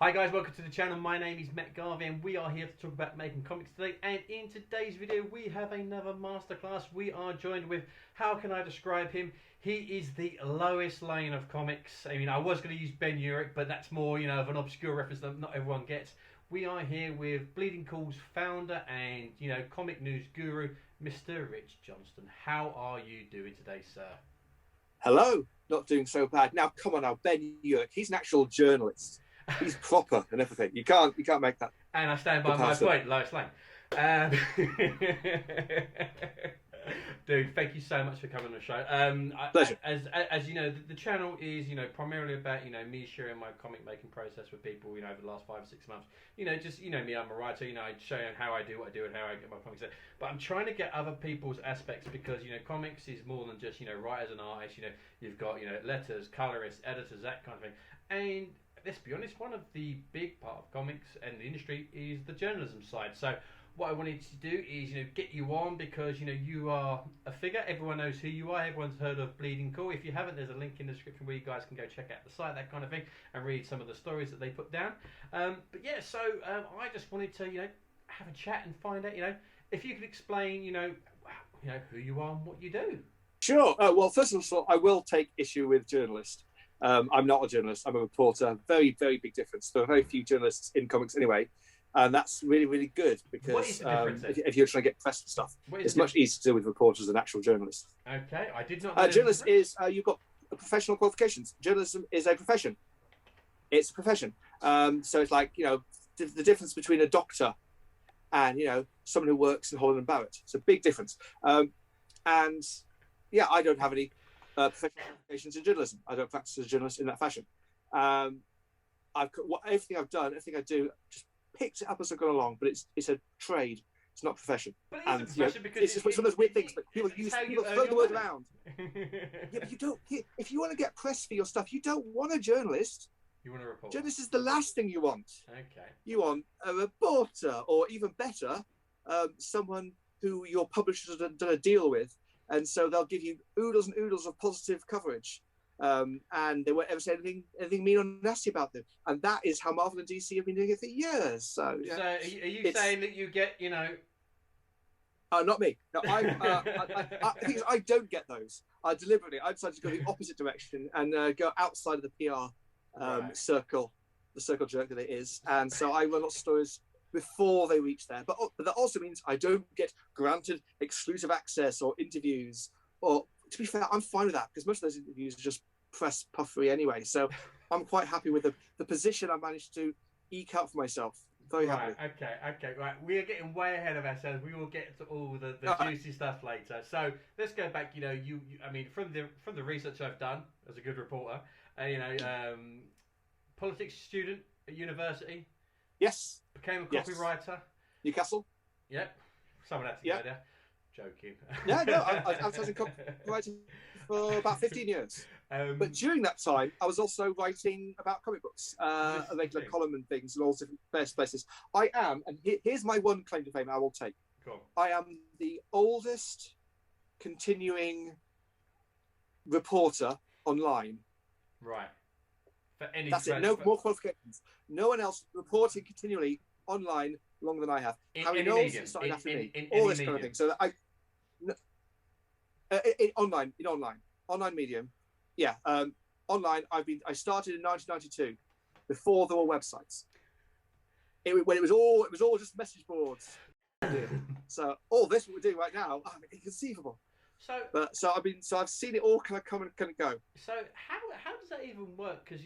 Hi guys, welcome to the channel. My name is Matt Garvey and we are here to talk about making comics today. And in today's video we have another masterclass. We are joined with, how can I describe him? He is the lowest lane of comics. I mean, I was going to use Ben Urich, but that's more, of an obscure reference that not everyone gets. We are here with Bleeding Cool's founder and, comic news guru, Mr. Rich Johnston. How are you doing today, sir? Hello, not doing so bad. Now, come on now, Ben Urich, he's an actual journalist. He's proper and everything. You can't make that. And I stand by my point, lowest lane. Dude, thank you so much for coming on the show. Pleasure. As you know, the channel is primarily about me sharing my comic making process with people over the last 5 or 6 months. Just me, I'm a writer. I show them how I do what I do and how I get my comics out. But I'm trying to get other people's aspects because comics is more than just writers and artists. You've got letters, colorists, editors, that kind of thing. And let's be honest, one of the big part of comics and the industry is the journalism side. So what I wanted to do is, get you on because, you are a figure. Everyone knows who you are. Everyone's heard of Bleeding Cool. If you haven't, there's a link in the description where you guys can go check out the site, that kind of thing, and read some of the stories that they put down. But yeah, so I just wanted to, have a chat and find out, if you could explain, who you are and what you do. Sure. Well, first of all, I will take issue with journalist. I'm not a journalist. I'm a reporter. Very, very big difference. There are very few journalists in comics anyway. And that's really, really good because if you're trying to get press and stuff, it's much easier to deal with reporters than actual journalists. Okay, I did not know. Journalist is, you've got professional qualifications. Journalism is a profession. It's a profession. So it's like, the difference between a doctor and, someone who works in Holland and Barrett. It's a big difference. And yeah, I don't have any professional qualifications in journalism. I don't practice as a journalist in that fashion. Everything I've done, everything I do, just picked it up as I've gone along, but it's a trade. It's not a profession. But it's a profession because it's just one of those weird things. But people throw the word around. Yeah, but you don't. If you want to get press for your stuff, you don't want a journalist. You want a reporter. Journalist is the last thing you want. Okay. You want a reporter, or even better, someone who your publishers have done a deal with, and so they'll give you oodles and oodles of positive coverage. And they won't ever say anything mean or nasty about them. And that is how Marvel and DC have been doing it for years. So, yeah. So are you saying that you get, not me. No, I don't get those. I deliberately, I decided to go the opposite direction and go outside of the PR circle, the circle jerk that it is. And so I run lots of stories before they reach there. But that also means I don't get granted exclusive access or interviews. Or, to be fair, I'm fine with that because most of those interviews are just press puffery anyway. So I'm quite happy with the position I managed to eke out for myself. Very happy. Okay, right. We are getting way ahead of ourselves. We will get to all the juicy stuff later. So let's go back. I mean, from the research I've done as a good reporter, politics student at university. Yes. Became a copywriter. Newcastle. Yep. Someone had to go there. Joking. Yeah, no, I was copywriting for about 15 years. But during that time, I was also writing about comic books, a regular column and things in all different various places. I am, and here's my one claim to fame I will take. Cool. I am the oldest continuing reporter online. Right. For any That's it. No more qualifications. No one else reporting continually online longer than I have. Harry Knowles started after me. All this kind of thing. So online medium. Yeah, online. I started in 1992, before there were websites. When it was all just message boards. So all this we're doing right now, inconceivable. So I've seen it all kind of come and kind of go. So how does that even work? Because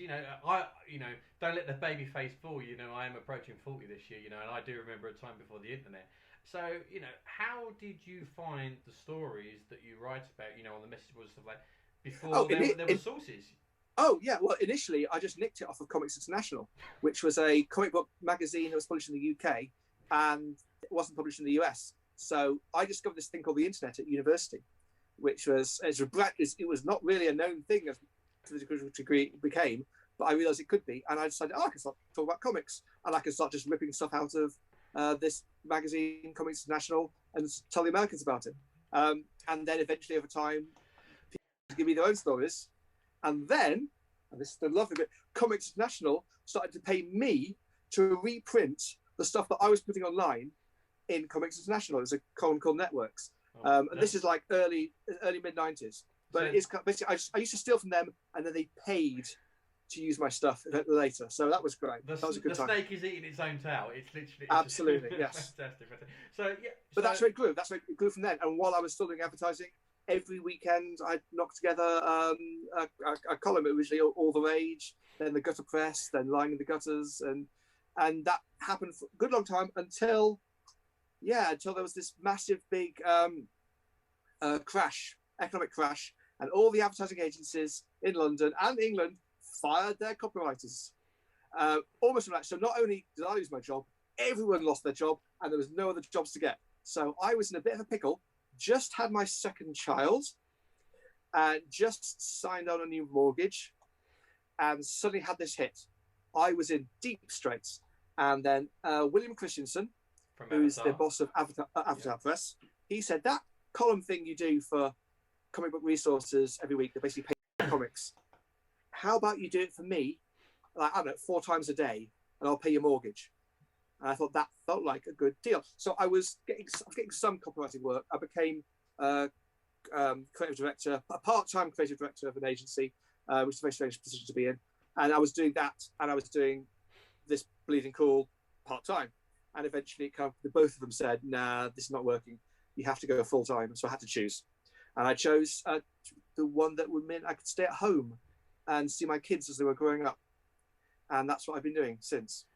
don't let the baby face fool you. I am approaching 40 this year. And I do remember a time before the internet. So how did you find the stories that you write about? On the message boards and stuff like before there were sources. Oh yeah, well initially I just nicked it off of Comics International, which was a comic book magazine that was published in the UK and it wasn't published in the US. So I discovered this thing called the internet at university, which was it was not really a known thing to the degree it became, but I realized it could be, and I decided, I can start talking about comics, and I can start just ripping stuff out of this magazine, Comics International, and tell the Americans about it. And then eventually, over time, people give me their own stories, and then, and this is the lovely bit, Comics International started to pay me to reprint the stuff that I was putting online in Comics International. It's a column called Networks. And this is like early mid-90s. But So- it's basically, I used to steal from them, and then they paid to use my stuff later. So that was great. That was a good time. The snake is eating its own tail. It's literally Absolutely, yes. Fantastic. So yeah, But that's where it grew. That's where it grew from then. And while I was still doing advertising, every weekend I'd knock together a column. Originally All the Rage, then the Gutter Press, then Lying in the Gutters, and that happened for a good long time until there was this massive big economic crash, and all the advertising agencies in London and England fired their copywriters. Almost like, so not only did I lose my job, everyone lost their job, and there was no other jobs to get. So I was in a bit of a pickle, just had my second child, and just signed on a new mortgage, and suddenly had this hit. I was in deep straits. And then William Christensen, who's the boss of Avatar Press, he said, that column thing you do for comic book resources every week, they basically pay comics. How about you do it for me, like, I don't know, 4 times a day, and I'll pay your mortgage? And I thought that felt like a good deal. So I was getting some copywriting work. I became creative director, a part-time creative director of an agency, which is a very strange position to be in. And I was doing that, and I was doing this Bleeding Cool part-time. And eventually both of them said, nah, this is not working. You have to go full-time. So I had to choose. And I chose the one that would mean I could stay at home and see my kids as they were growing up. And that's what I've been doing since.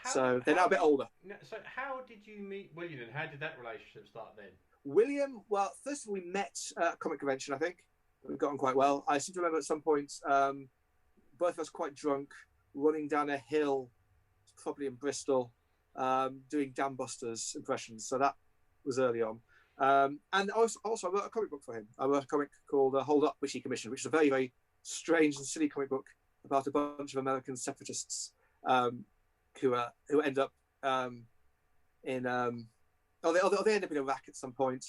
So they're now a bit older. So how did you meet William, and how did that relationship start then? William, well, first of all, we met at a comic convention, I think. We've gotten quite well. I seem to remember at some point, both of us quite drunk, running down a hill, probably in Bristol, doing Dam Busters impressions. So that was early on. And also I wrote a comic book for him. I wrote a comic called Hold Up, which he commissioned, which is a very, very strange and silly comic book about a bunch of American separatists who end up they end up in Iraq at some point.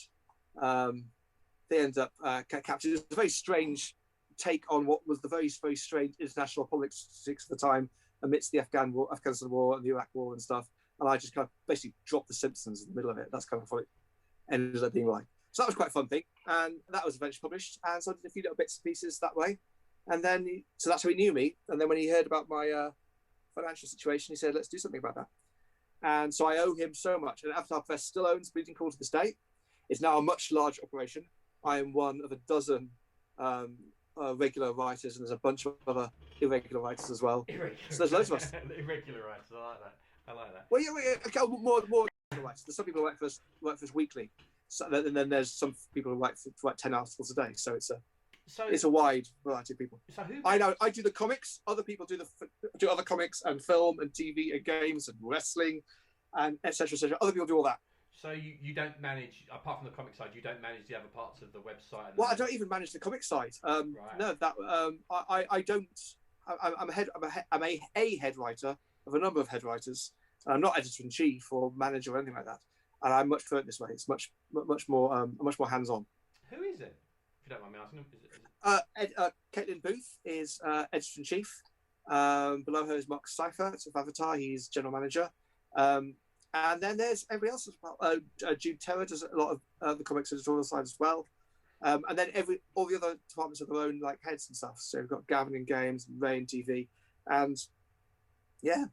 They end up captured. It's a very strange take on what was the very, very strange international politics at the time amidst the Afghanistan war and the Iraq war and stuff. And I just kind of basically dropped The Simpsons in the middle of it. That's kind of what it ended up being like. So that was quite a fun thing. And that was eventually published. And so I did a few little bits and pieces that way. And then, so that's how he knew me. And then when he heard about my financial situation, he said, let's do something about that. And so I owe him so much. And Avatar Press still owns Bleeding Cool to this day. It's now a much larger operation. I am one of a dozen regular writers, and there's a bunch of other irregular writers as well. So there's loads of us. Irregular writers, I like that. Well, yeah, okay, more writers. There's some people who write for us weekly, so, and then there's some people who write 10 articles a day. So it's a wide variety of people. So I do the comics. Other people do other comics and film and TV and games and wrestling, and etc. etc. Other people do all that. So you don't manage, apart from the comic side, you don't manage the other parts of the website. Well, I don't even manage the comic side. Right. No, that I don't. I'm a head writer of a number of head writers. I'm not editor in chief or manager or anything like that. And I much prefer it this way. It's much more hands-on. Who is it? If you don't mind me asking. Caitlin Booth is editor in chief. Below her is Mark Seifert of Avatar. He's general manager. And then there's everybody else as well. Jude Terror does a lot of the comics editorial side as well. And then all the other departments have their own like heads and stuff. So we've got Gavin in games, Ray in TV, and yeah.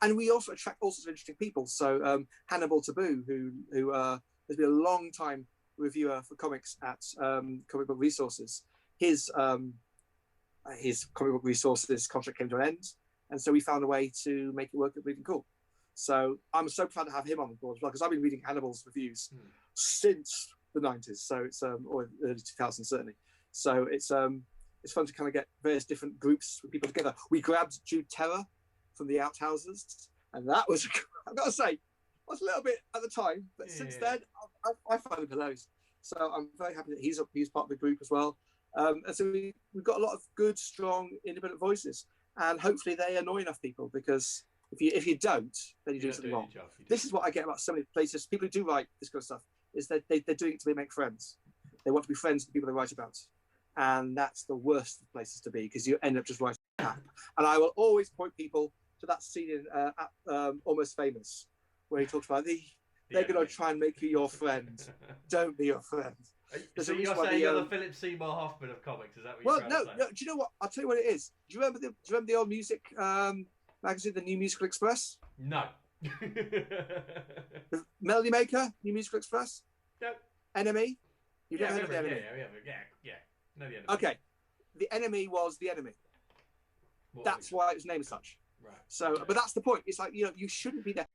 And we also attract all sorts of interesting people. So Hannibal Taboo, who has been a long time reviewer for comics at Comic Book Resources. His Comic Book Resources contract came to an end, and so we found a way to make it work at Bleeding Cool. So I'm so proud to have him on board as well, because I've been reading Hannibal's reviews since the 90s, so it's or early 2000s certainly. So it's fun to kind of get various different groups of people together. We grabbed Jude Terror from the Outhouses, and that was, I've got to say, I was a little bit at the time, but since then I find him hilarious. So I'm very happy that he's part of the group as well. And so we've got a lot of good, strong, independent voices, and hopefully they annoy enough people, because if you don't, then you're doing something wrong. This is what I get about so many places. People who do write this kind of stuff is that they're doing it to make friends. They want to be friends with the people they write about, and that's the worst of places to be, because you end up just writing crap. And I will always point people to that scene in Almost Famous, where he talks about they're going to try and make you your friend. Don't be your friend. So you're saying you're the Philip Seymour Hoffman of comics? Is that what you're trying to say? No. Do you know what? I'll tell you what it is. Do you remember the old music magazine, the New Musical Express? No. The Melody Maker, New Musical Express. No. Enemy. You've never heard of the Enemy? Yeah. No, the Enemy. Okay. The Enemy was the enemy. That's why it was named such. Right. So, but that's the point. It's like, you shouldn't be there.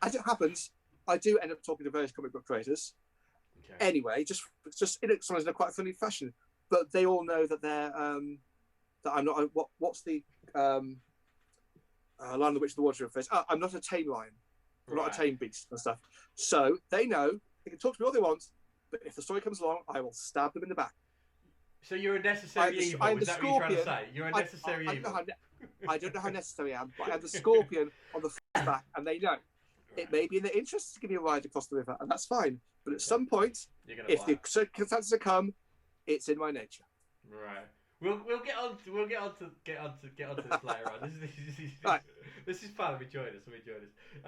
As it happens, I do end up talking to various comic book creators. Okay. Anyway, just sometimes in a quite funny fashion, but they all know that they're that I'm not. What's the Lion the Witch of the Wardrobe face? I'm not a tame lion. I'm not a tame beast and stuff. So they know they can talk to me all they want, but if the story comes along, I will stab them in the back. So you're a necessary evil. Is that what you're trying to say? You're a necessary evil. I don't know how necessary I am, but I am the scorpion on the back, and they know. It may be in their interest to give you a ride across the river, and that's fine. But at some point, if the circumstances have come, it's in my nature. Right. We'll get on to this later on. This is fun. I'm enjoying this.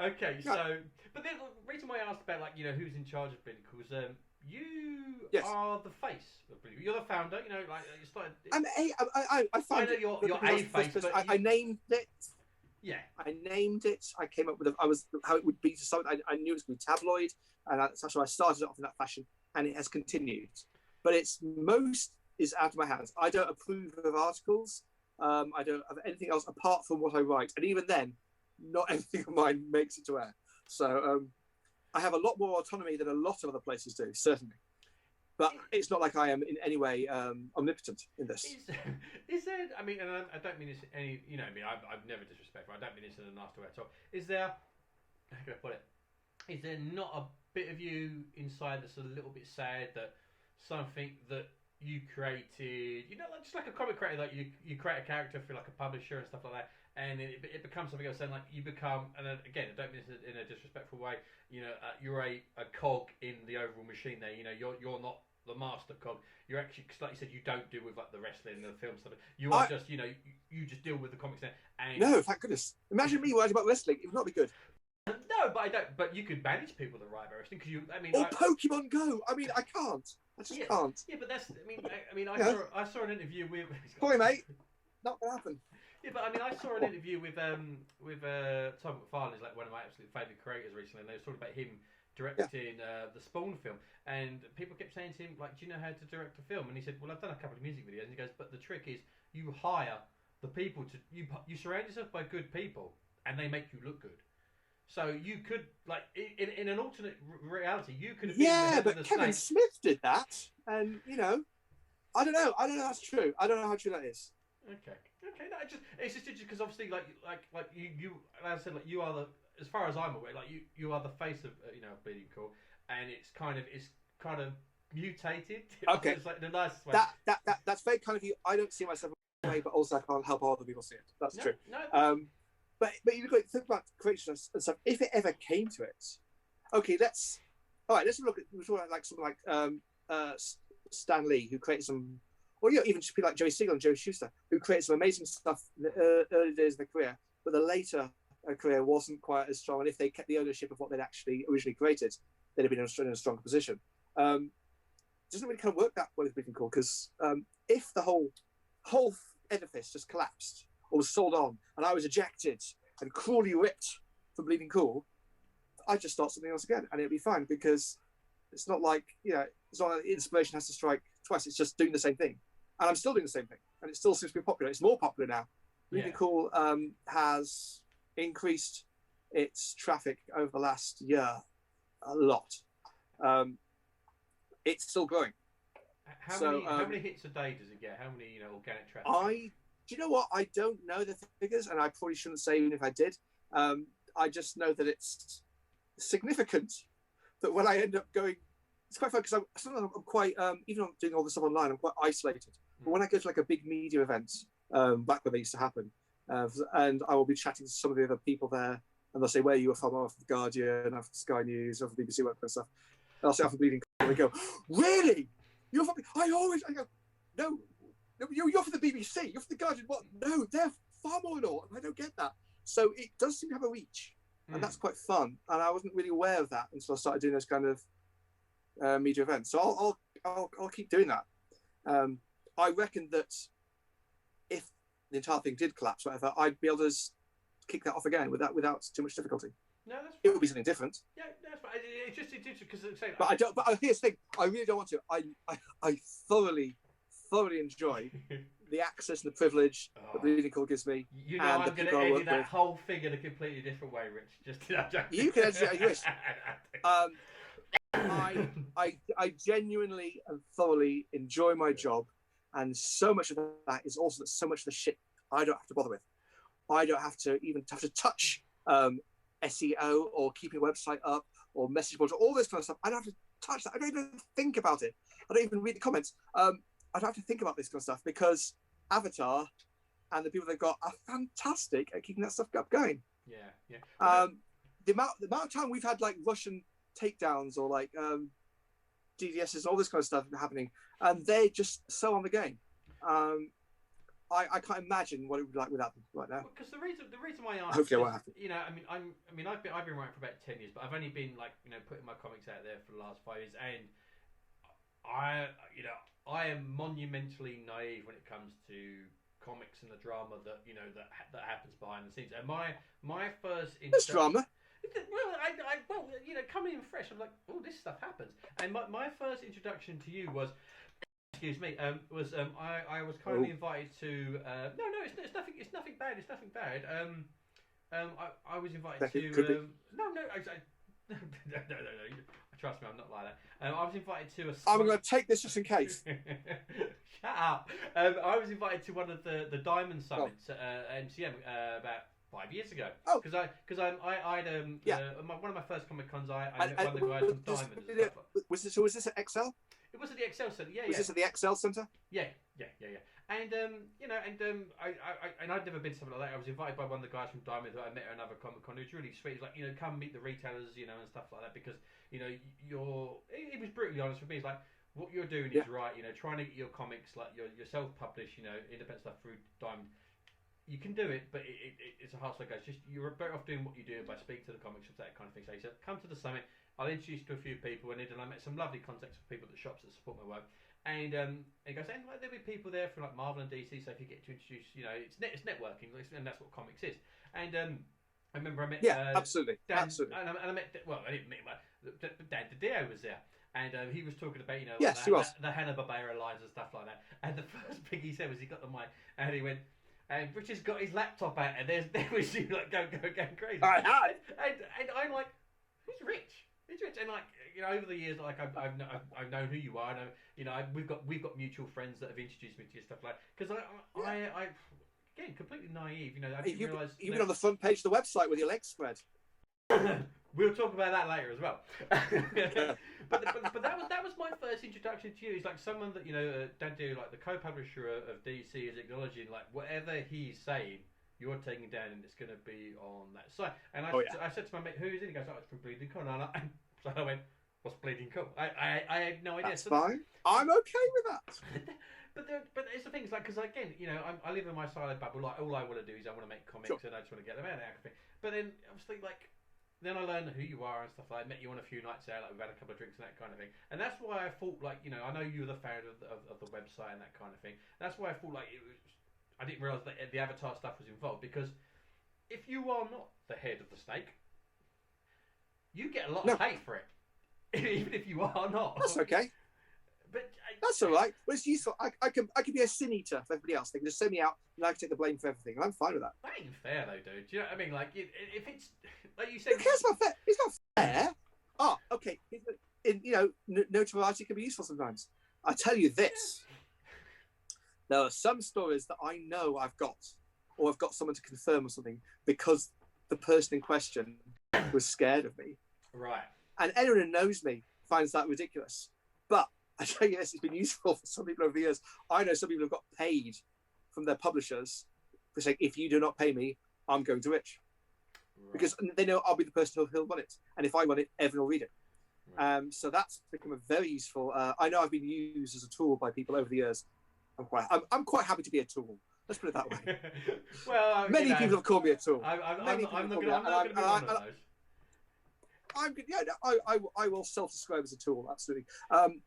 Okay. So, but the reason why I asked about who's in charge of Blinkles, you are the face of Blinkles. You're the founder. You started. I found I know you're a face, but I named it. Yeah, I named it. I came up with how it would be to something. I knew it was going to be tabloid, and that's why I started off in that fashion, and it has continued. But most is out of my hands. I don't approve of articles. I don't have anything else apart from what I write, and even then, not anything of mine makes it to air. So I have a lot more autonomy than a lot of other places do, certainly. But it's not like I am in any way omnipotent in this. Is there? I mean, and I don't mean this any. I've never disrespectful. I don't mean this in a nasty way at all. Is there? How can I put it? Is there not a bit of you inside that's a little bit sad that something that you created, just like a comic creator, like you create a character for like a publisher and stuff like that, and it becomes something else. And like you become, and again, I don't mean this in a disrespectful way. You're a cog in the overall machine. There, you're not the master cog. You're actually, like you said, you don't deal with like the wrestling and the film stuff. You are just, you just deal with the comics now. And no, thank goodness. Imagine me writing about wrestling. It would not be good. No, but I don't. But you could manage people that write about wrestling because Pokemon Go. I mean, I can't. I just can't. Yeah, but that's. I saw an interview with. Sorry, mate. Not gonna happen. Yeah, but I saw an interview with Tom McFarlane, who's like one of my absolute favourite creators recently, and they were talking about him directing the Spawn film, and people kept saying to him, like, do you know how to direct a film? And he said, well, I've done a couple of music videos, and he goes, but the trick is you hire the people you surround yourself by good people, and they make you look good. So you could, like, in an alternate reality, you could have been but Kevin Smith did that, and I don't know that's true. I don't know how true that is. Okay. No, it's just because obviously, like you, as I said, like you are as far as I'm aware, like you are the face of Bleeding Cool, and it's kind of mutated. Okay. It's like the nicest way. That's very kind of you. I don't see myself in a way, but also I can't help other people see it. That's true. No. But you think about creation and stuff. If it ever came to it, okay, let's look at something like Stan Lee, who created some, or even just people like Joey Siegel and Joe Shuster, who created some amazing stuff in the early days of their career, but the later career wasn't quite as strong. And if they kept the ownership of what they'd actually originally created, they'd have been in a stronger position. It doesn't really kind of work that well with Bleeding Cool, because if the whole edifice just collapsed or was sold on, and I was ejected and cruelly ripped from Bleeding Cool, I'd just start something else again, and it'd be fine, because it's not like it's not like inspiration has to strike twice. It's just doing the same thing, and I'm still doing the same thing, and it still seems to be popular. It's more popular now. Bleeding Cool has increased its traffic over the last year a lot. It's still growing. How many hits a day does it get? How many organic traffic? Do you know what? I don't know the figures, and I probably shouldn't say even if I did. I just know that it's significant. That when I end up going, it's quite fun because I'm quite, even though I'm doing all this stuff online, I'm quite isolated. But when I go to like a big media event, back when they used to happen, and I will be chatting to some of the other people there, and they'll say, where are you from? I'm from The Guardian, I'm from Sky News, I'm from BBC, work and stuff. And I'll say, I'm from Bleeding Cool, and they go, really? You're from? I go, no, you're from the BBC, you're from The Guardian. What? No, they're far more north. I don't get that. So it does seem to have a reach, and that's quite fun. And I wasn't really aware of that until I started doing those kind of media events. So I'll keep doing that. I reckon that if the entire thing did collapse, whatever, I'd be able to kick that off again without too much difficulty. No, that's fine. It would be something different. Yeah, that's fine. It's just because But I don't. But here's the thing: I really don't want to. I thoroughly enjoy the access and the privilege that Bleeding Cool gives me. You know, I'm going to edit that whole thing in a completely different way, Rich. Just you can edit it as you wish. I genuinely and thoroughly enjoy my job, and so much of that is also that so much of the shit I don't have to bother with. I don't have to even touch SEO or keeping a website up or message boards, all this kind of stuff. I don't have to touch that. I don't even think about it. I don't even read the comments. I don't have to think about this kind of stuff because Avatar and the people they've got are fantastic at keeping that stuff going. Yeah. The amount of time we've had like Russian takedowns or like DDSs, all this kind of stuff happening, and they're just so on the game. I can't imagine what it would be like without them right now. Because the reason why I asked, hopefully I won't have to. You know, I've been writing for about 10 years, but I've only been like, you know, putting my comics out there for the last 5 years, and I am monumentally naive when it comes to comics and the drama that that happens behind the scenes. And my first there's drama. Well, you know, coming in fresh, I'm like, oh, this stuff happens. And my first introduction to you was. Excuse me. I was kindly invited to. No, it's nothing. It's nothing bad. It's nothing bad. I was invited to. No. No. Trust me, I'm not like that. I was invited to a. I'm going to take this just in case. Shut up. I was invited to one of the Diamond Summits at MCM about 5 years ago. Oh. Because I'd one of my first Comic Cons, I met one of the guys from Diamond. And stuff. Was this at XL? It was at the XL Centre, yeah. Was this at the XL Centre? Yeah. And I'd never been to something like that. I was invited by one of the guys from Diamond that I met at another Comic Con. It was really sweet. He was like, you know, come meet the retailers, you know, and stuff like that, because you know he was brutally honest with me. He's like, what you're doing is right. You know, trying to get your comics, like your self-published, you know, independent stuff through Diamond. You can do it, but it's a hard slog. It's just you're better off doing what you do by speaking to the comic shops, that kind of thing. So he said, come to the summit. I'll introduce you to a few people, and I met some lovely contacts of people at the shops that support my work. And he goes, and there'll be people there from like Marvel and DC. So if you get to introduce, you know, it's networking, and that's what comics is. And I remember I met absolutely. And I met I didn't meet him, but Dan DiDio was there. And he was talking about, you know, the Hannibal Taboo lines and stuff like that. And the first thing he said was he got the mic and he went, and Richard's got his laptop out, and there was you like going crazy. And I'm like, who's Rich? It's Rich, and like, you know, over the years, like I've known who you are. You know, we've got mutual friends that have introduced me to your stuff, like, because I again completely naive. You know, I didn't realise you've been on the front page of the website with your legs spread. We'll talk about that later as well. but that was my first introduction to you. He's like someone that, you know, Dandu, like the co-publisher of DC, is acknowledging like whatever he's saying, you're taking down, and it's going to be on that site. And I said to my mate, who is it? He goes, oh, it's from Bleeding Cool. And so I went, what's Bleeding Cool? I had no idea. That's fine. I'm okay with that. But it's the thing, it's like, because again, you know, I live in my siloed bubble. Like, all I want to do is I want to make comics, and I just want to get them out and everything. But then, obviously, like, then I learned who you are and stuff like that. I met you on a few nights out, like we've had a couple of drinks and that kind of thing. And that's why I thought, like, you know, I know you were the founder of the website and that kind of thing. That's why I thought, like, I didn't realise that the Avatar stuff was involved, because if you are not the head of the snake, you get a lot of hate for it, even if you are not. That's okay. But that's all right. Well, it's useful. I can be a sin eater for everybody else. They can just send me out, and I can take the blame for everything. And I'm fine with that. That ain't fair, though, dude. Do you know what I mean? Like, if it's like you said, who cares about fair? It's not fair. Oh, okay. You know, notoriety can be useful sometimes. I tell you this: there are some stories that I know I've got, or I've got someone to confirm or something, because the person in question was scared of me. Right. And anyone who knows me finds that ridiculous. But I tell you this, it's been useful for some people over the years. I know some people have got paid from their publishers for saying, if you do not pay me, I'm going to Rich. Right. Because they know I'll be the person who'll run it. And if I run it, everyone will read it. Right. So that's become a very useful. I know I've been used as a tool by people over the years. I'm quite happy to be a tool. Let's put it that way. Well, Many people have called me a tool. I'm not Many going people to be have called me that, one of those. I'm good. Yeah, no, I will self-describe as a tool, absolutely.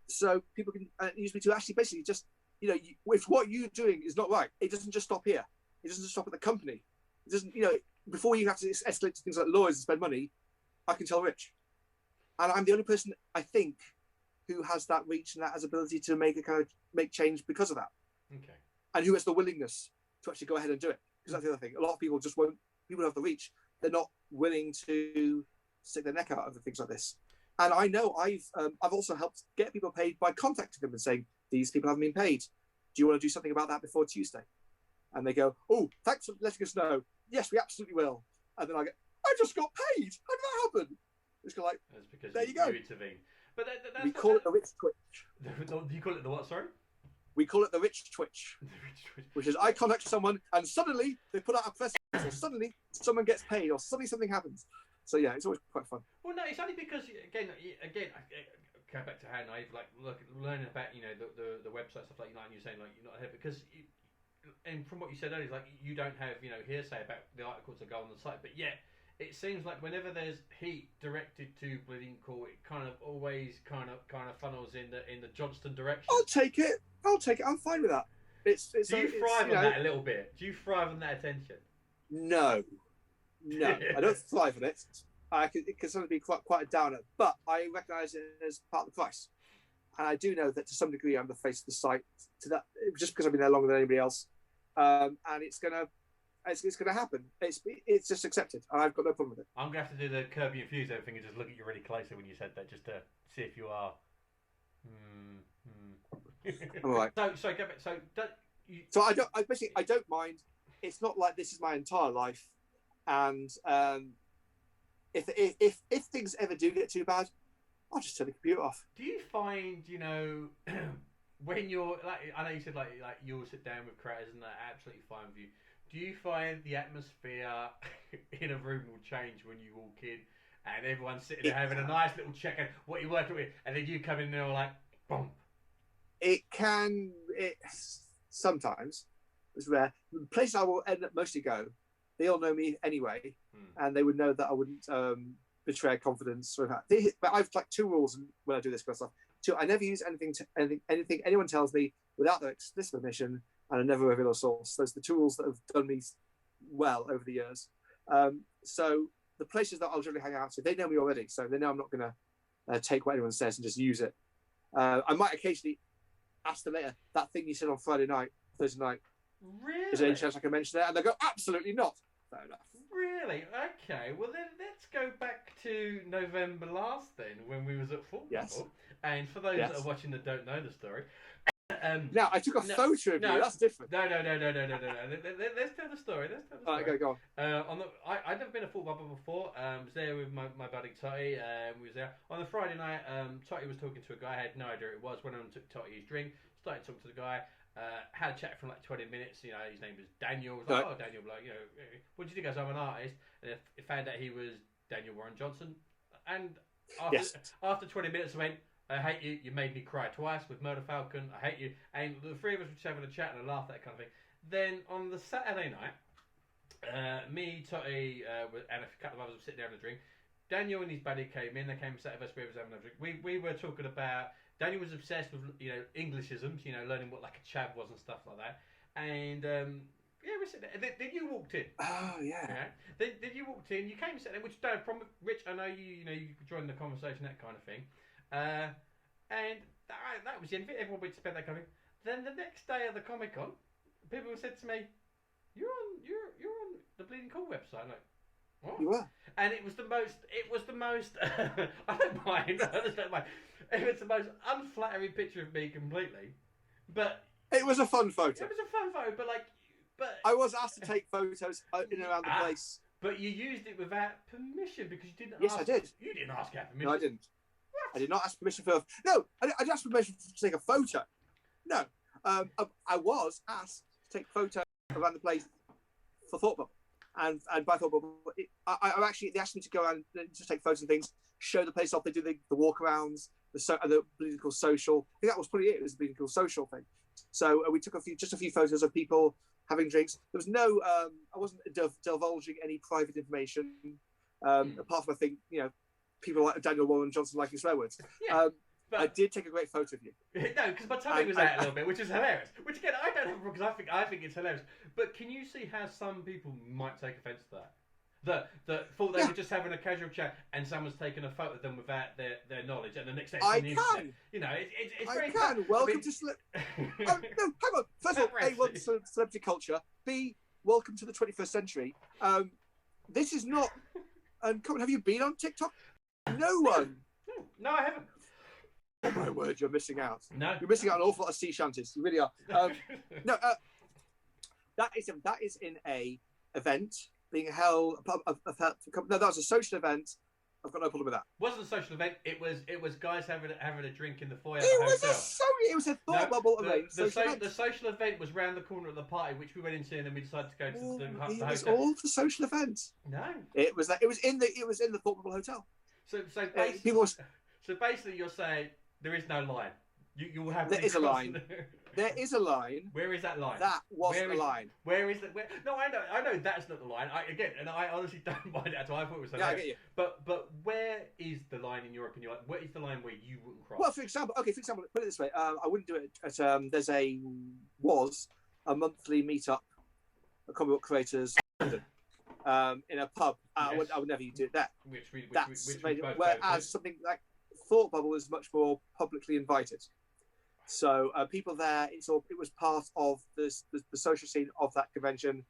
So people can use me to actually basically just, if what you're doing is not right, it doesn't just stop here. It doesn't just stop at the company. It doesn't, before you have to escalate to things like lawyers and spend money, I can tell Rich. And I'm the only person, I think, who has that reach and that has ability to make change because of that. Okay. And who has the willingness to actually go ahead and do it. Because that's the other thing. A lot of people just won't, people who have the reach, they're not willing to stick their neck out over things like this. And I know I've also helped get people paid by contacting them and saying, these people haven't been paid. Do you want to do something about that before Tuesday? And they go, oh, thanks for letting us know. Yes, we absolutely will. And then I go, I just got paid. How did that happen? It's kind of like, that's because there you go. You intervene. But we call it the Rich Twitch. You call it the what, sorry? We call it the Rich Twitch. The Rich Twitch. Which is I contact someone and suddenly they put out a press release, or suddenly someone gets paid, or suddenly something happens. So yeah, it's always quite fun. Well, no, it's only because again, go back to how naive, learning about the website stuff like and you're saying like you're not ahead because, and from what you said earlier, like you don't have hearsay about the articles that go on the site, but yet it seems like whenever there's heat directed to Bleeding Cool, it kind of always kind of funnels in the Johnston direction. I'll take it. I'm fine with that. Do you thrive on that a little bit? Do you thrive on that attention? No, I don't thrive on it. It can sometimes be quite a downer, but I recognise it as part of the price. And I do know that to some degree I'm the face of the site to that, just because I've been there longer than anybody else. And it's gonna happen. It's just accepted, and I've got no problem with it. I'm gonna have to do the Kirby Infuse thing and just look at you really closely when you said that, just to see if you are. All right. So go back. So I don't mind. It's not like this is my entire life, and if things ever do get too bad, I'll just turn the computer off. Do you find when you're I know you said like you'll sit down with creators and they're absolutely fine with you. Do you find the atmosphere in a room will change when you walk in and everyone's sitting there having a nice little check on what you're working with, and then you come in there like, boom? It sometimes, it's rare. The place I will end up mostly go, they all know me anyway, and they would know that I wouldn't betray confidence. But I've like two rules when I do this kind of stuff. Two, I never use anything anyone tells me without their explicit permission, and I never reveal a source. Those are the two rules that have done me well over the years. So the places that I'll generally hang out to, they know me already, so they know I'm not going to take what anyone says and just use it. I might occasionally ask them later, that thing you said on Thursday night, really? Is there any chance I can mention that? And they go, absolutely not. Fair enough. Really? Okay. Well, then let's go back to November last then, when we was at football. Yes. And for those that are watching that don't know the story, now I took a photo of you. That's different. No. Let's tell the story. All right, go on. I'd never been a football bubble before. I was there with my buddy Totty. We was there on the Friday night. Totty was talking to a guy. I had no idea who it was. Went on and took Totty his drink. Started talking to the guy. Had a chat for like 20 minutes. His name was Daniel. I was like, oh, Daniel, what do you think? I was, I'm an artist. And I found out he was Daniel Warren Johnson. And after 20 minutes, I went, I hate you. You made me cry twice with Murder Falcon. I hate you. And the three of us were just having a chat and a laugh, that kind of thing. Then on the Saturday night, me, Totty, and a couple of others were sitting down and drink. Daniel and his buddy came in. They came and sat with us. We was having a drink. We were talking about. Daniel was obsessed with Englishisms, learning what like a chav was and stuff like that. And we're sitting there. Then you walked in. Oh yeah. Then you walked in. You came and sat there, which don't from Rich. I know you joined the conversation, that kind of thing. And that was the end of it. Everyone would spend that kind of thing. Then the next day of the Comic Con, people said to me, "You're on the Bleeding Cool website." I'm like, what? You were. And it was the most. I don't mind. I just don't mind. It was the most unflattering picture of me completely, but it was a fun photo. It was a fun photo, but I was asked to take photos in and around the place. But you used it without permission because you didn't. Yes, I did. You didn't ask for permission. No, I didn't. What? I did not ask permission for. No, I didn't ask permission to take a photo. No, I was asked to take photos around the place for Thought Bubble, and by Thought Bubble, I actually they asked me to go around to take photos and things, show the place off. They do the walkarounds. The Bleeding Cool social. I think that was probably it. It was the Bleeding Cool social thing. So we took just a few photos of people having drinks. There was no, I wasn't divulging any private information, apart from, I think, people like Daniel Warren Johnson liking swear words. Yeah, I did take a great photo of you. No, because my tummy was out a little bit, which is hilarious. Which again, I don't have a problem because I think it's hilarious. But can you see how some people might take offence to that? That thought they were just having a casual chat and someone's taken a photo of them without their knowledge, and the next day it's on the internet. It's very. Welcome to no, hang on. First of all, A, welcome to celebrity culture. B, welcome to the 21st century. This is not. And have you been on TikTok? No one. No, I haven't. Oh my word, you're missing out. No, you're missing out on an awful lot of sea shanties. You really are. No, that is in a event being held. No, that was a social event. I've got no problem with that. It wasn't a social event. It was guys having a drink in the foyer. It was a thought bubble event. The social event was round the corner of the party, which we went into, and then we decided to go to the hotel. It was all the social events. No, it was in the thought bubble hotel. So basically, you're saying there is no line. You will have. There is a line. There is a line. Where is that line? That wasn't the line. Where is that? No, I know that's not the line. I honestly don't mind it at all. I thought it was. Yeah, I get you. But where is the line in your opinion? Like, where is the line where you wouldn't cross? Well, for example, put it this way. I wouldn't do it at. There's a monthly meetup of comic book creators in a pub. Yes. I would never do it there. Whereas something like Thought Bubble is much more publicly invited. So people there, it was part of the social scene of that convention.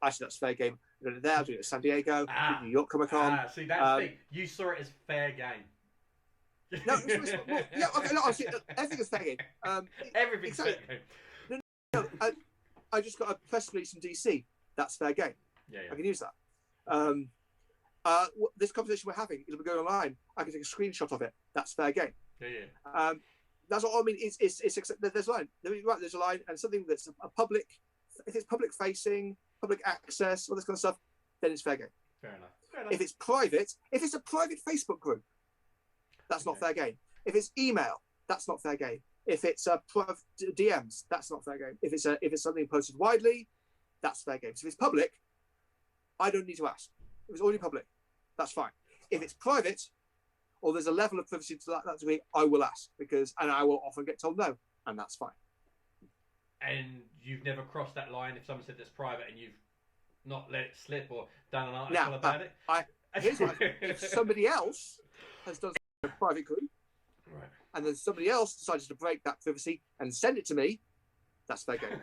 Actually, that's fair game. I'm doing it there. I'm doing it at San Diego, New York Comic Con. See, that's the thing. You saw it as fair game. No, everything is fair game. Everything's fair game. No, I just got a press release from DC. That's fair game. Yeah. I can use that. This conversation we're having, it'll be going online. I can take a screenshot of it. That's fair game. Yeah. That's what I mean. There's a line. There's a line, and something that's a public. If it's public facing, public access, all this kind of stuff, then it's fair game. Fair enough. If it's private, if it's a private Facebook group, that's not fair game. If it's email, that's not fair game. If it's DMs, that's not fair game. If it's something posted widely, that's fair game. So if it's public, I don't need to ask. If it's already public, that's fine. If it's private, or there's a level of privacy to that degree, I will ask and I will often get told no, and that's fine. And you've never crossed that line if someone said that's private and you've not let it slip or done an article about it? Here's what if somebody else has done a private group, right, and then somebody else decided to break that privacy and send it to me, that's fair game.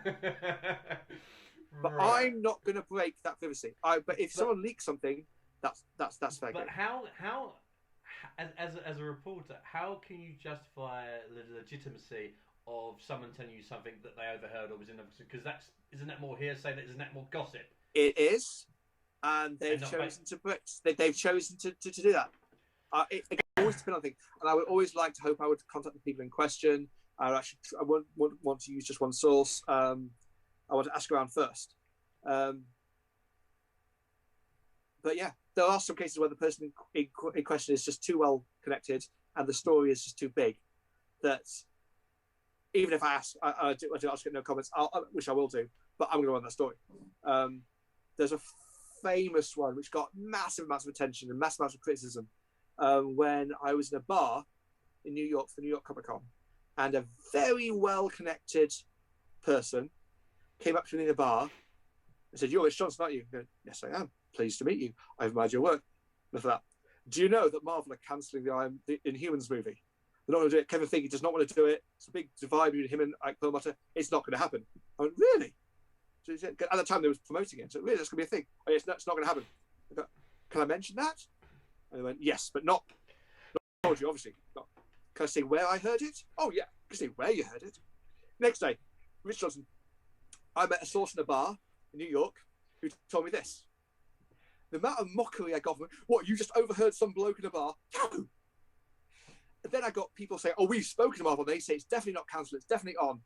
But I'm not going to break that privacy. But if someone leaks something, that's fair game. But how as a reporter, how can you justify the legitimacy of someone telling you something that they overheard or was in? Because isn't that more hearsay? Isn't that more gossip? It is, and they've chosen to do that. It always depends on things, and I would always like to hope I would contact the people in question. I won't want to use just one source. I want to ask around first. But yeah, there are some cases where the person in question is just too well connected and the story is just too big that even if I ask, I get no comments, which I will do, but I'm going to run that story. There's a famous one which got massive attention and massive criticism when I was in a bar in New York for the New York Comic Con, and a very well-connected person came up to me in the bar and said, "You're Rich Johnston, aren't you?" I go, "Yes, I am. Pleased to meet you. I've admired your work." Enough of that. Do you know that Marvel are cancelling the Inhumans movie? They're not going to do it. Kevin Feige does not want to do it. It's a big divide between him and Ike Perlmutter. It's not going to happen. I went, really? So at the time they was promoting it. So really, that's going to be a thing. Oh, it's not going to happen. I go, can I mention that? And they went, yes, but not told you, obviously. Not. Can I say where I heard it? Oh, yeah. Can I say where you heard it? Next day, Rich Johnston. I met a source in a bar in New York who told me this. The amount of mockery I got from, what, you just overheard some bloke in a bar? No! And then I got people saying, "Oh, we've spoken to Marvel. They say it's definitely not cancelled. It's definitely on."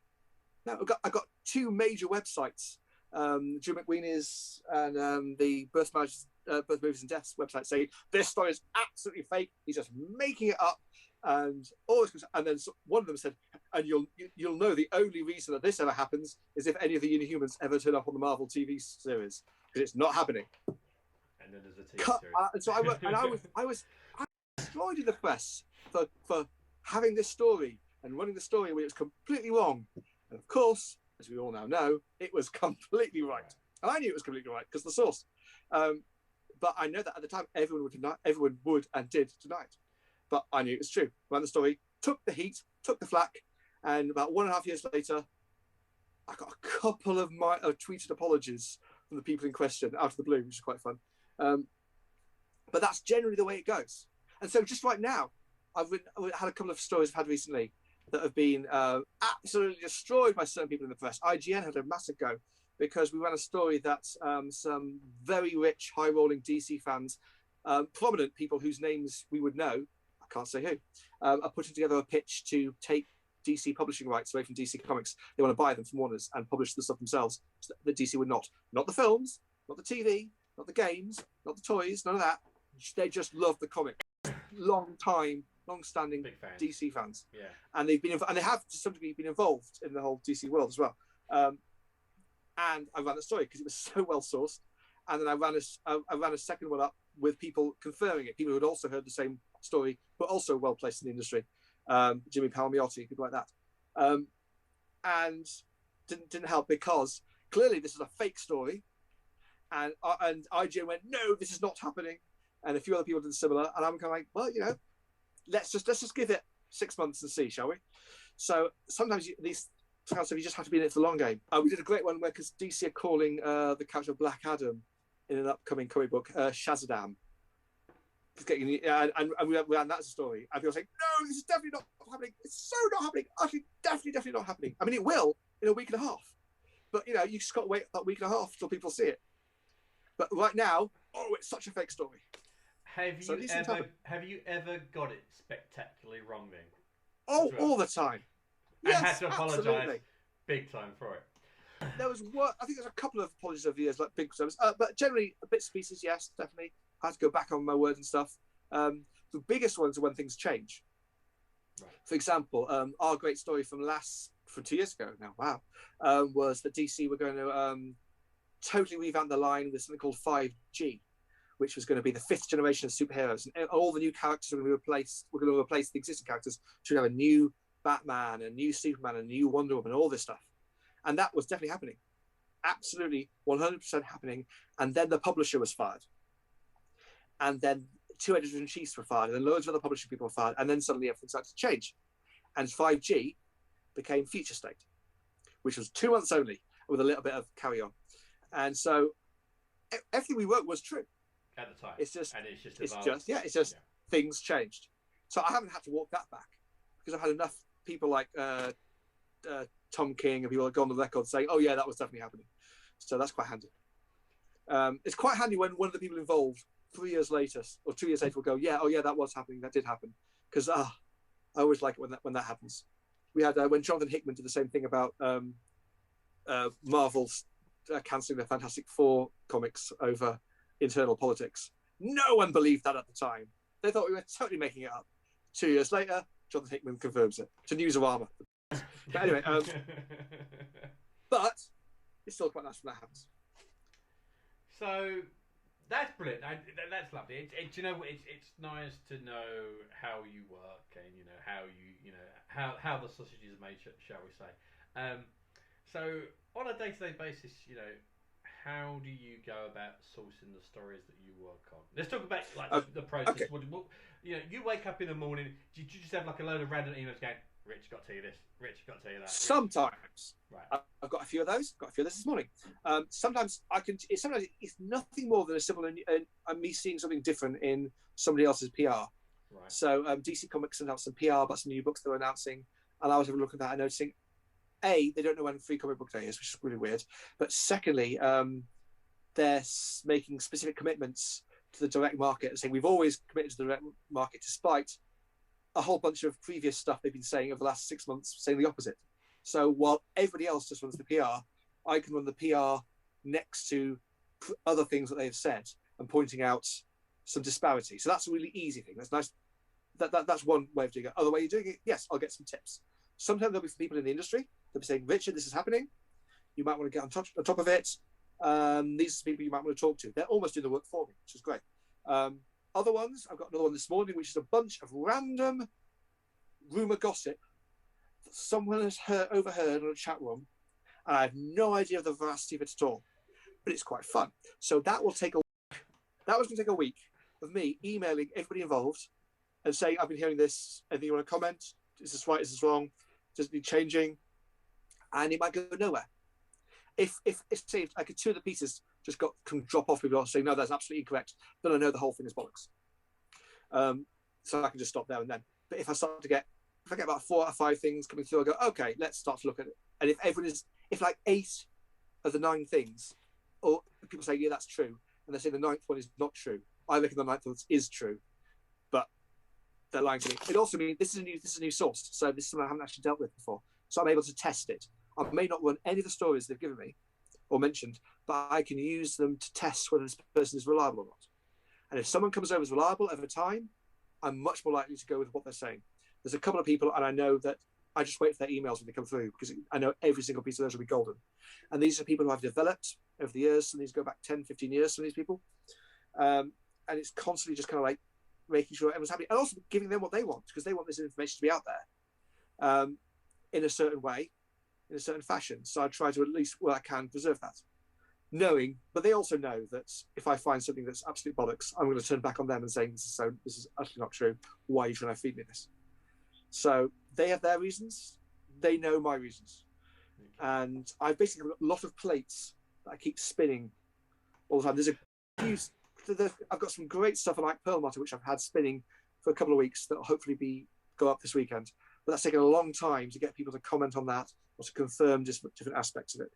Now I got two major websites, Drew McWeeney's and the Birth Movies and Deaths website, saying this story is absolutely fake. He's just making it up. and always. And then one of them said, and you'll know the only reason that this ever happens is if any of the Inhumans ever turn up on the Marvel TV series, because it's not happening. And then there's a TV series. And so I was destroyed in the press for having this story and running the story when it was completely wrong. And of course, as we all now know, it was completely right. And I knew it was completely right because the source. But I know that at the time, everyone would and did deny it. But I knew it was true. Ran the story, took the heat, took the flack, and about 1.5 years later, I got a couple of tweeted apologies from the people in question out of the blue, which is quite fun. But that's generally the way it goes. And so just right now, I've had a couple of stories I've had recently that have been absolutely destroyed by certain people in the press. IGN had a massive go because we ran a story that some very rich, high-rolling DC fans, prominent people whose names we would know, I can't say who, are putting together a pitch to take DC publishing rights away from DC Comics. They want to buy them from Warner's and publish the stuff themselves so that DC would not. Not the films, not the TV, not the games, not the toys, none of that. They just love the comic. Long-standing DC fans. Yeah. And they have to some degree been involved in the whole DC world as well. And I ran a story because it was so well sourced. And then I ran a second one up with people confirming it, people who had also heard the same story, but also well placed in the industry. Jimmy Palmiotti, people like that. And didn't help because clearly this is a fake story. And IGN went, no, this is not happening. And a few other people did similar. And I'm kind of like, well, let's just give it 6 months and see, shall we? So sometimes these types of you just have to be in it for the long game. We did a great one where because DC are calling the character of Black Adam in an upcoming comic book Shazadam. And we ran that as a story. And people were saying, no, this is definitely not happening. It's so not happening. Actually, definitely not happening. I mean, it will in a week and a half. But, you just got to wait that week and a half till people see it. But right now, it's such a fake story. Have you ever got it spectacularly wrong then? Oh, all the time. And had to apologise big time for it. There was I think there's a couple of apologies over the years, like big service, but generally bits and pieces, yes, definitely. I had to go back on my word and stuff. The biggest ones are when things change. Right. For example, our great story from 2 years ago now, wow, was that DC were going to totally revamp the line with something called 5G, which was going to be the 5th generation of superheroes, and all the new characters are going to be replaced. We're going to replace the existing characters to have a new Batman, a new Superman, a new Wonder Woman, all this stuff. And that was definitely happening. Absolutely 100% happening. And then the publisher was fired. And then 2 editors-in-chiefs were fired. And then loads of other publishing people were fired. And then suddenly everything started to change. And 5G became Future State, which was 2 months only with a little bit of carry on. And so everything we wrote was true. At the time. It's just things changed. So I haven't had to walk that back because I've had enough people like Tom King and people that go on the record saying, oh yeah, that was definitely happening. So that's quite handy. It's quite handy when one of the people involved 3 years later or 2 years later will go, yeah, oh yeah, that was happening, that did happen. Because I always like it when that happens. We had when Jonathan Hickman did the same thing about Marvel's cancelling the Fantastic Four comics over internal politics. No one believed that at the time. They thought we were totally making it up. 2 years later, Jonathan Hickman confirms it to Newsarama. But anyway, but it's still quite nice when that happens. So that's brilliant. That's lovely. Do you know, it's nice to know how you work and how the sausage is made, shall we say? So on a day-to-day basis, how do you go about sourcing the stories that you work on? Let's talk about the process. Okay. You wake up in the morning. Do you just have like a load of random emails going, Rich, got to tell you this. Rich, got to tell you that. Sometimes. Right. I've got a few of those. Got a few of this this morning. Sometimes Sometimes it's nothing more than a simple me seeing something different in somebody else's PR. Right. So DC Comics announced some PR about some new books they were announcing, and I was having a look at that and noticing, A, they don't know when Free Comic Book Day is, which is really weird. But secondly, they're making specific commitments to the direct market and saying we've always committed to the direct market, despite a whole bunch of previous stuff they've been saying over the last 6 months, saying the opposite. So while everybody else just runs the PR, I can run the PR next to other things that they've said and pointing out some disparity. So that's a really easy thing. That's nice. that's one way of doing it. Other way of doing it, yes, I'll get some tips. Sometimes there'll be people in the industry. They'll be saying, Richard, this is happening. You might want to get on top of it. These are people you might want to talk to. They're almost doing the work for me, which is great. Other ones, I've got another one this morning, which is a bunch of random rumor gossip that someone has overheard in a chat room, and I have no idea of the veracity of it at all. But it's quite fun. So that was going to take a week of me emailing everybody involved and saying, I've been hearing this. Anything you want to comment? Is this right? Is this wrong? Does it need changing? And it might go nowhere. If say like two of the pieces just can drop off, people are saying, no, that's absolutely incorrect, then I know the whole thing is bollocks. So I can just stop there and then. But if I get about 4 or 5 things coming through, I go, okay, let's start to look at it. And if like 8 of the 9 things, or people say, yeah, that's true, and they say the 9th one is not true, I reckon the 9th one is true, but they're lying to me. It also means this is a new source, so this is something I haven't actually dealt with before, so I'm able to test it. I may not run any of the stories they've given me or mentioned, but I can use them to test whether this person is reliable or not. And if someone comes over as reliable over time, I'm much more likely to go with what they're saying. There's a couple of people, and I know that I just wait for their emails when they come through, because I know every single piece of those will be golden. And these are people who I've developed over the years, and these go back 10, 15 years, some of these people. And it's constantly just kind of like making sure everyone's happy, and also giving them what they want, because they want this information to be out there in a certain way, in a certain fashion. So I try to, at least where I can, preserve that. Knowing, but they also know that if I find something that's absolute bollocks, I'm going to turn back on them and say, this is utterly not true. Why are you trying to feed me this? So they have their reasons. They know my reasons. And I've basically got a lot of plates that I keep spinning all the time. I've got some great stuff on like Perlmutter, which I've had spinning for a couple of weeks that will hopefully go up this weekend. But that's taken a long time to get people to comment on that or to confirm just different aspects of it.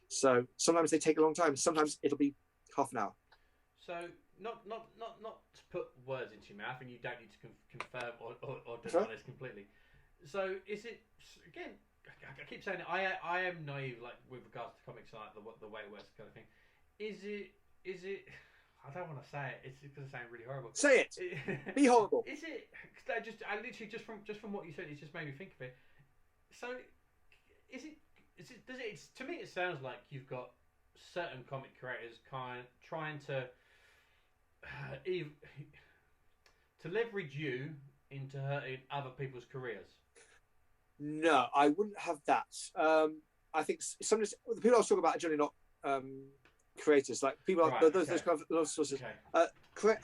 So sometimes they take a long time. Sometimes it'll be half an hour. So not to put words into your mouth, and you don't need to confirm or deny this completely. So is it, again, I keep saying it, I am naive, like with regards to comics, like the way it works, kind of thing. Is it? I don't want to say it. It's going to sound really horrible. Say it. Be horrible. Is it? I literally just from what you said, it just made me think of it. So is it? To me, it sounds like you've got certain comic creators trying to leverage you into hurting other people's careers. No, I wouldn't have that. I think sometimes the people I was talking about are generally not creators, like people like those kind of sources. Okay.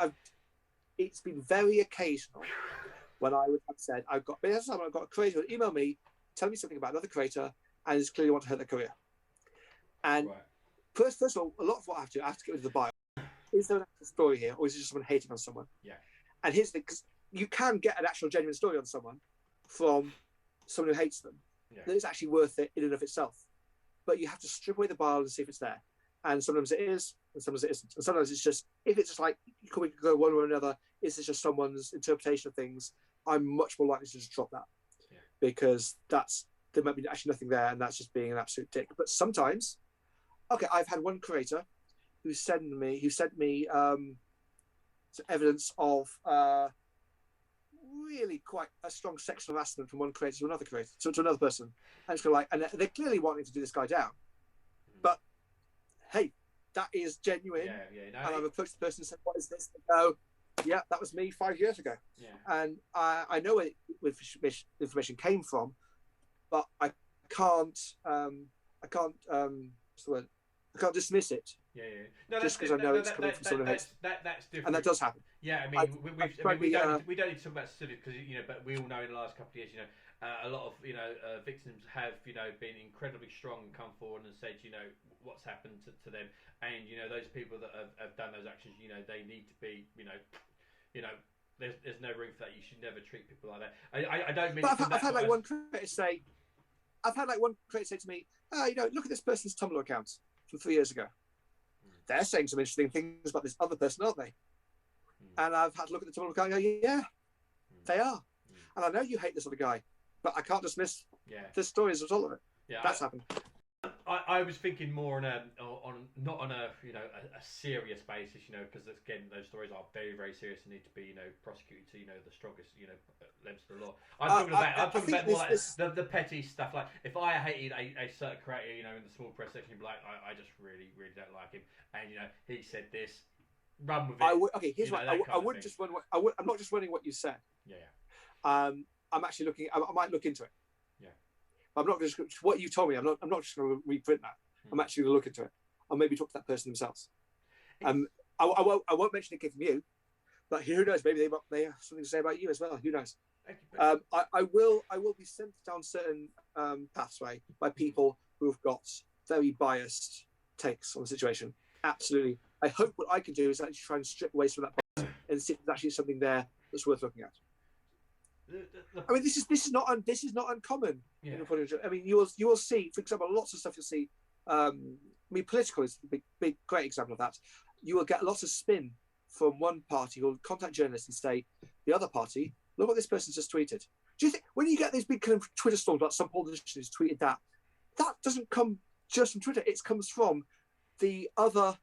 It's been very occasional when I would have said, I've got a creator who email me, tell me something about another creator, and just clearly want to hurt their career. And first of all, a lot of what I have to get rid of the bio. Is there an actual story here, or is it just someone hating on someone? Yeah. And here's the thing, because you can get an actual genuine story on someone from someone who hates them. Yeah. That is actually worth it in and of itself. But you have to strip away the bile and see if it's there. And sometimes it is, and sometimes it isn't. And sometimes it's just, if it's just like, we could go one way or another, is this just someone's interpretation of things? I'm much more likely to just drop that. Yeah. Because there might be actually nothing there, and that's just being an absolute dick. But sometimes, I've had one creator who sent me some evidence of really quite a strong sexual harassment from one creator to another creator, to another person, and it's kind of like, and they're clearly wanting to do this guy down. But hey, that is genuine. And I've approached the person and said, "What is this?" They go, "Yeah, that was me 5 years ago." Yeah. And I know where the information came from, but I can't. What's the word? I can't dismiss it. Yeah. No, just because I know it's coming from someone who hates. That's different. And that does happen. Yeah, I mean, we don't need to talk about specifics because but we all know in the last couple of years, a lot of victims have been incredibly strong and come forward and said what's happened to them, and those people that have done those actions, they need to be there's no room for that. You should never treat people like that. I don't mean. But I've had like one creator say to me, look at this person's Tumblr account from 3 years ago. They're saying some interesting things about this other person, aren't they? And I've had to look at the Tumblr account and go, yeah, they are. And I know you hate this other guy, but I can't dismiss the story as a result of it. Yeah, that's happened. I was thinking more on not on a a serious basis, because again those stories are very very serious and need to be prosecuted to the strongest levels of the law. I'm talking about more like the petty stuff. Like if I hated a certain creator, in the small press section, you'd be like I just really really don't like him, and he said this, run with it. Okay, here's what I wouldn't just run. I'm not just running what you said. Yeah. I'm actually looking. I might look into it. Yeah. I'm not just what you told me. I'm not just going to reprint that. I'm actually going to look into it. I'll maybe talk to that person themselves. I won't mention it came from you, but who knows? Maybe they have something to say about you as well. Who knows? I will be sent down certain pathway by people who have got very biased takes on the situation. Absolutely. I hope what I can do is actually try and strip away some of that and see if there's actually something there that's worth looking at. I mean, this is not uncommon. Yeah. I mean, you will see, for example, lots of stuff you'll see. I mean, political is a big, great example of that. You will get lots of spin from one party who will contact journalists and say, the other party, look what this person just tweeted. Do you think when you get these big kind of Twitter storms about some politician who's tweeted that doesn't come just from Twitter? It comes from the other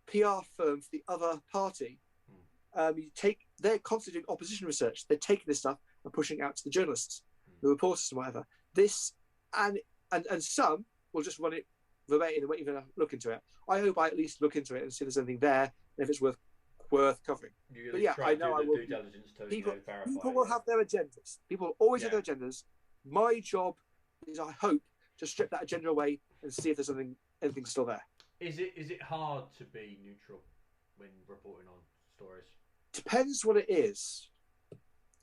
PR firm for the other party. They're constantly doing opposition research. They're taking this stuff and pushing it out to the journalists, the reporters, and whatever. This and some will just run it verbatim and won't even look into it. I hope I at least look into it and see if there's anything there and if it's worth covering. But yeah, I know I will. People will have their agendas. People will always have their agendas. My job is, I hope, to strip that agenda away and see if there's anything still there. Is it hard to be neutral when reporting on stories? Depends what it is.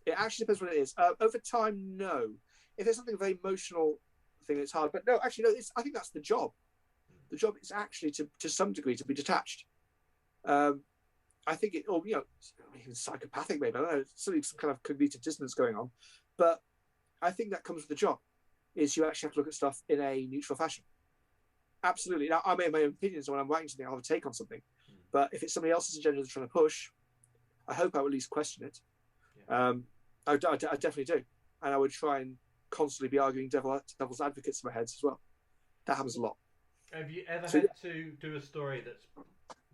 It actually depends what it is. Over time, no. If there's something very emotional thing, it's hard. But no, actually, no. I think that's the job. The job is actually to some degree to be detached. I think it, or even psychopathic maybe. I don't know. Certainly some kind of cognitive dissonance going on. But I think that comes with the job. Is you actually have to look at stuff in a neutral fashion. Absolutely. Now, I may have my own opinions when I'm writing something. I'll have a take on something. But if it's somebody else's agenda they're trying to push, I hope I will at least question it. Yeah. I definitely do. And I would try and constantly be arguing devil's advocates in my heads as well. That happens a lot. Have you ever had to do a story that's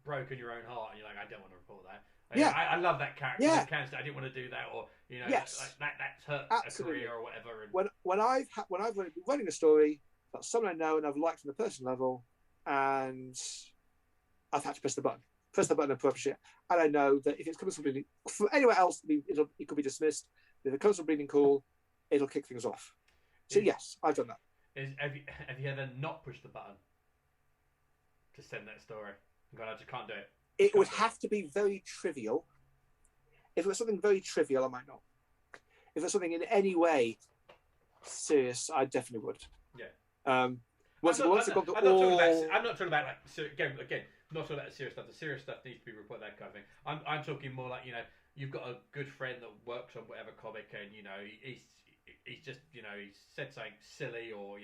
broken your own heart and you're like, I don't want to report that? I love that character. Yeah. I didn't want to do that, or that's hurt Absolutely. A career or whatever. And when I've been running a story about someone I know and I've liked on a personal level, and I've had to press the button and publish it, and I know that if it's coming from anywhere else, it could be dismissed. If it comes from Bleeding Cool, it'll kick things off. So yes, I've done that. Have you ever not pushed the button to send that story? God, I just can't do it. It would have to be very trivial. If it was something very trivial, I might not. If it's something in any way serious, I definitely would. Yeah. I'm not talking about like again. Not talking about the serious stuff. The serious stuff needs to be reported. That kind of thing. I'm talking more like you've got a good friend that works on whatever comic, and he's just he said something silly, or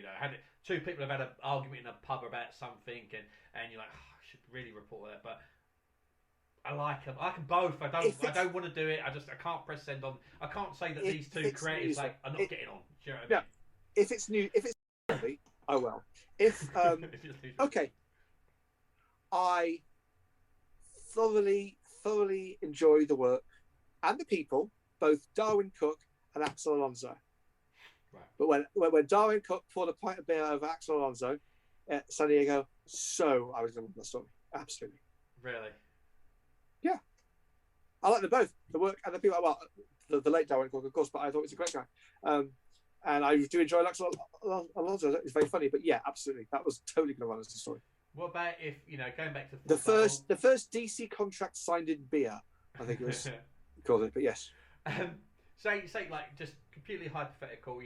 two people have had an argument in a pub about something, and you're like, I should really report that, but I like them. I can both. I don't want to do it. I can't press send on. I can't say that these two creators are not getting on. Do you know what I mean? If it's new, if it's I will. If okay, I thoroughly enjoy the work and the people, both Darwin Cook and Axel Alonso. Right. But when Darwin Cook poured a pint of beer over Axel Alonso at San Diego, I was in love with that story. Absolutely. Really? Yeah. I like them both, the work and the people. Well, the late Darwin Cook, of course, but I thought he was a great guy. And I do enjoy Axel Alonso. It's very funny, but yeah, absolutely, that was totally going to run as a story. What about if going back to the first DC contract signed in beer? I think it was called it, but yes. Say like just completely hypothetical.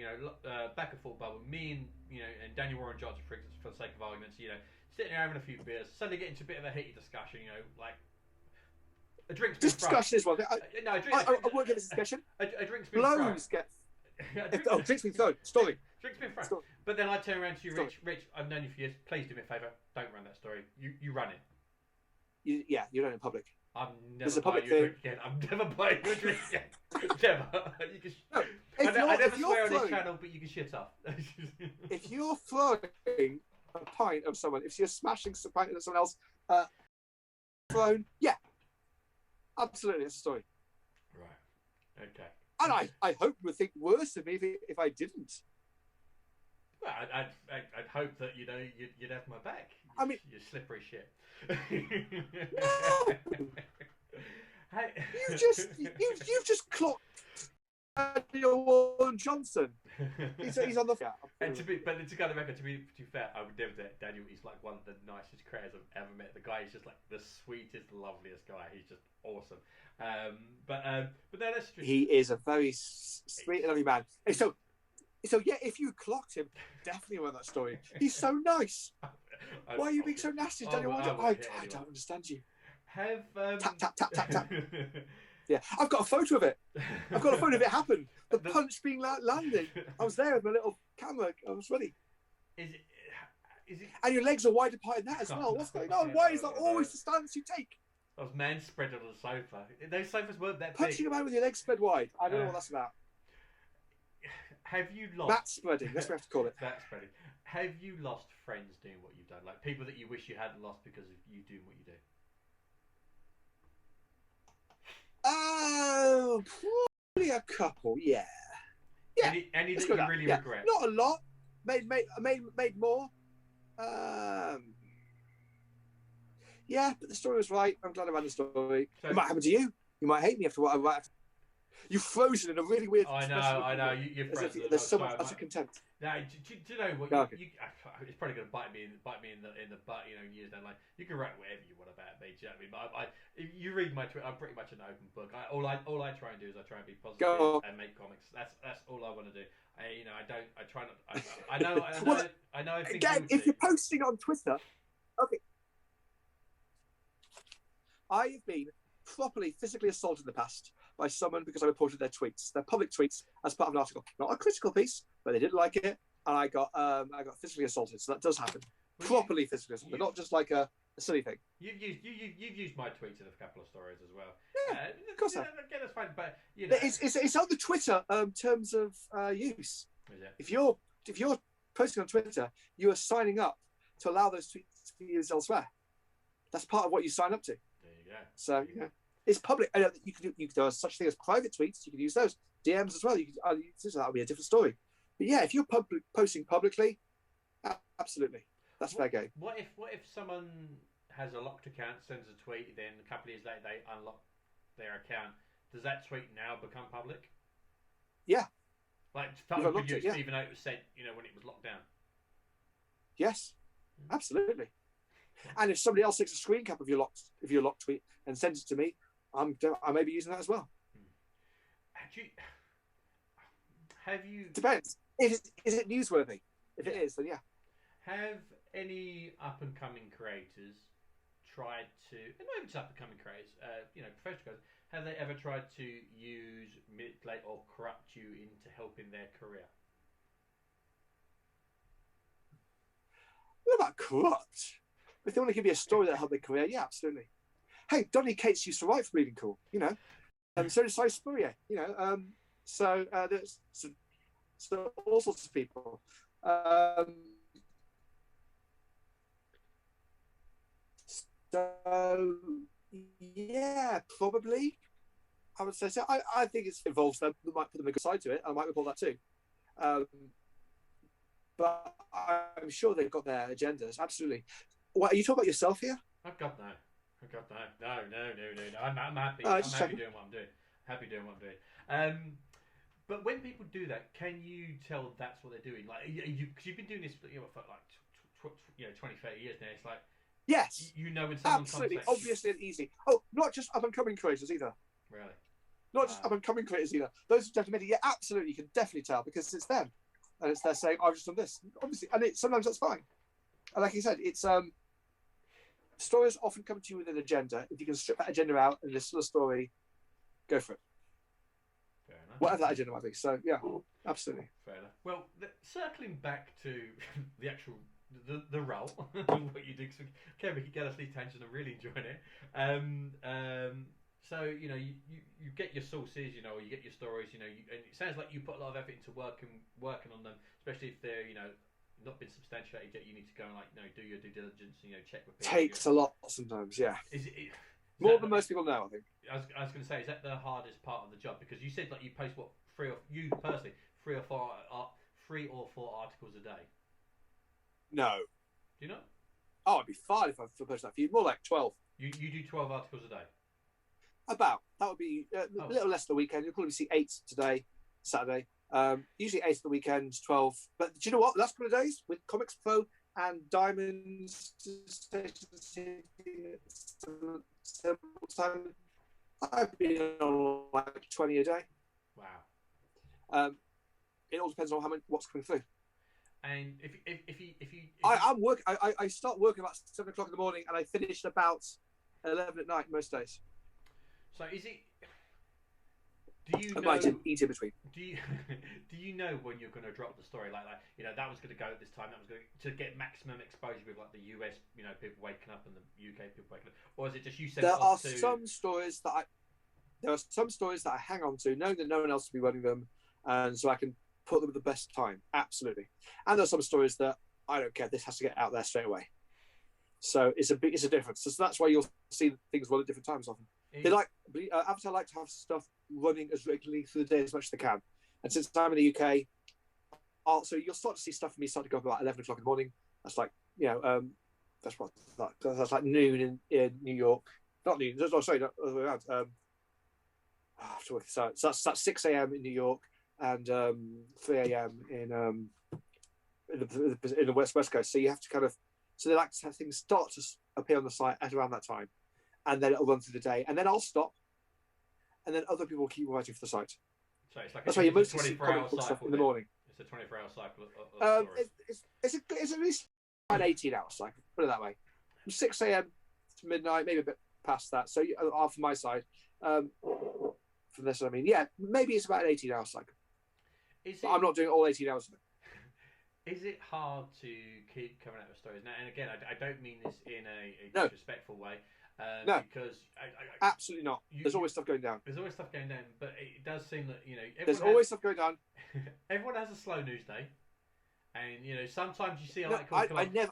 Back and forth bubble. Me and Daniel Warren Johnson, for the sake of arguments, sitting there having a few beers, suddenly get into a bit of a heated discussion. Like a drink's been discussion is one thing. I won't get this discussion. A drink's been blows get. Drink's been thrown. Story. Drink's been thrown. But then I turn around to you, Rich. I've known you for years. Please do me a favour. Don't run that story. You run it. You run it in public. I'm never buying you a drink again. I'm never buying you a drink again. Never. You can. I never swear on this channel, but you can shit off. If you're throwing a pint of someone, if you're smashing some pint of someone else, phone, yeah, absolutely, it's a story. Right. Okay. And I hope you would think worse of me if I didn't. Well, I'd hope that you'd have my back. I mean, you slippery shit. No! You've just clocked Daniel Johnson. He's on the. Yeah, and to kind of record, to be fair, I would never say Daniel. He's like one of the nicest creators I've ever met. The guy is just like the sweetest, loveliest guy. He's just awesome. But no, that's just... He is a very sweet and lovely man. And so yeah, if you clocked him, definitely want that story. He's so nice. Why are you being so nasty, Daniel? I don't understand you. Have tap tap tap tap tap. Yeah, I've got a photo of it. I've got a photo of it happen. The punch being landed. I was there with my little camera. I was ready. Is it? And your legs are wide apart in that as well. What's going on? Why is that always the stance you take? I was man spread on the sofa. Those sofas weren't that Punching big. a man with your legs spread wide. I don't know what that's about. Have you lost? Mat spreading. That's what we have to call it. Mat spreading. Have you lost friends doing what you've done? Like people that you wish you hadn't lost because of you doing what you do? Oh, probably a couple. Yeah. Yeah. Any that you really regret? Not a lot. Made more. Yeah, but the story was right. I'm glad I ran the story. So, it might happen to you. You might hate me after what I write. You've frozen in a really weird. I know. You're frozen. There's so much utter contempt. Now, do you know what? It's probably going to bite me in the butt. In years down the line, you can write whatever you want about me. Do you know what I mean? But if you read my Twitter, I'm pretty much an open book. All I try and do is I try and be positive and make comics. That's all I want to do. I try not. I know. Again, if you're posting on Twitter, okay. I have been properly physically assaulted in the past by someone because I reported their tweets, their public tweets, as part of an article. Not a critical piece, but they didn't like it, and I got physically assaulted. So that does happen. Properly physically assaulted, not just like a silly thing. You've used my tweets in a couple of stories as well. Yeah, of course. Again, that's fine, but it's on the Twitter terms of use. Is it? If you're posting on Twitter, you are signing up to allow those tweets to be used elsewhere. That's part of what you sign up to. There you go. So it's public. I know that you can there are such things as private tweets. You can use those DMs as well. That would be a different story. But yeah, if you're posting publicly, absolutely, that's fair game. What if someone has a locked account, sends a tweet, then a couple of years later they unlock their account? Does that tweet now become public? Yeah. Like public use, even though it was sent, when it was locked down. Yes, absolutely. And if somebody else takes a screen cap of your locked tweet and sends it to me, I may be using that as well. Have you? Depends. Is it newsworthy? If it is, then yeah. Have any up and coming creators tried to, and not even just up and coming creators, professional creators, have they ever tried to use, manipulate, or corrupt you into helping their career? What about corrupt? If they want to give you a story that helped their career, yeah, absolutely. Hey, Donny Cates used to write for Bleeding Cool, so did Si Spurrier, so there's all sorts of people. So yeah, probably. I would say so. I think it involves them. We might put them a good side to it. I might report that too. But I'm sure they've got their agendas. Absolutely. What are you talking about yourself here? I've got no. No. I'm happy. I'm happy doing what I'm doing. Happy doing what I'm doing. But when people do that, can you tell that's what they're doing? Like, because you've been doing this for like 20, 30 years now. It's like, yes, when someone absolutely, comes obviously and easy. Oh, not just up and coming creators either. Really? Not just up and coming creators either. Those who definitely, yeah, absolutely, you can definitely tell because it's them, and they're saying, "I've just done this." Obviously, and sometimes that's fine. And like you said, it's stories often come to you with an agenda. If you can strip that agenda out and listen to the story, go for it. Fair enough. Whatever that agenda might be. So yeah, absolutely. Fair enough. Well, circling back to the actual the role, what you do, because we can get us these tangents. I'm really enjoying it. So you get your sources, or you get your stories, and it sounds like you put a lot of effort into working on them, especially if they're not been substantiated yet, you need to go and like do your due diligence, check with people. Takes a lot sometimes, yeah. Is more than most people know, I think. I was going to say, is that the hardest part of the job? Because you said like you post what three or four articles a day. No. Do you know? Oh, it'd be fine if I posted that for you. More like 12. You do 12 articles a day. About that would be a little less than the weekend. You'll probably see 8 today, Saturday. Usually 8 at the weekend, 12. But do you know what? The last couple of days with Comics Pro and Diamonds time, I've been on like 20 a day. Wow. It all depends on what's coming through. And I'm working. I start working about 7 o'clock in the morning, and I finish about 11 at night most days. So is it? Do you know? Might eat in between. Do you know when you're going to drop the story? Like that was going to go at this time. That was going to get maximum exposure with like the US, people waking up and the UK people waking up, or is it just you said? There are some stories that I hang on to, knowing that no one else will be running them, and so I can put them at the best time. Absolutely. And there are some stories that I don't care. This has to get out there straight away. So it's a difference. So that's why you'll see things run at different times often. Avatar like to have stuff running as regularly through the day as much as they can. And since I'm in the UK, so you'll start to see stuff for me start to go up about 11 o'clock in the morning. That's like, that's like noon in New York. Not noon. Sorry, not the other way around. I have to work this out. So that's 6 a.m. in New York and 3 a.m. in the West Coast. So you have to so they like to have things start to appear on the site at around that time, and then it'll run through the day, and then I'll stop, and then other people will keep writing for the site. So it's like that's why you mostly see comic book stuff in the morning. It's a 24-hour cycle. Of it's at least an 18-hour cycle. Put it that way, from 6 a.m. to midnight, maybe a bit past that. So from my side, from this, maybe it's about an 18-hour cycle. But I'm not doing all 18 hours of it. Is it hard to keep coming out with stories now? And again, I don't mean this in a disrespectful way. No, because absolutely not. There's always stuff going down. There's always stuff going down, but it does seem that there's always stuff going down. Everyone has a slow news day, and sometimes you see I never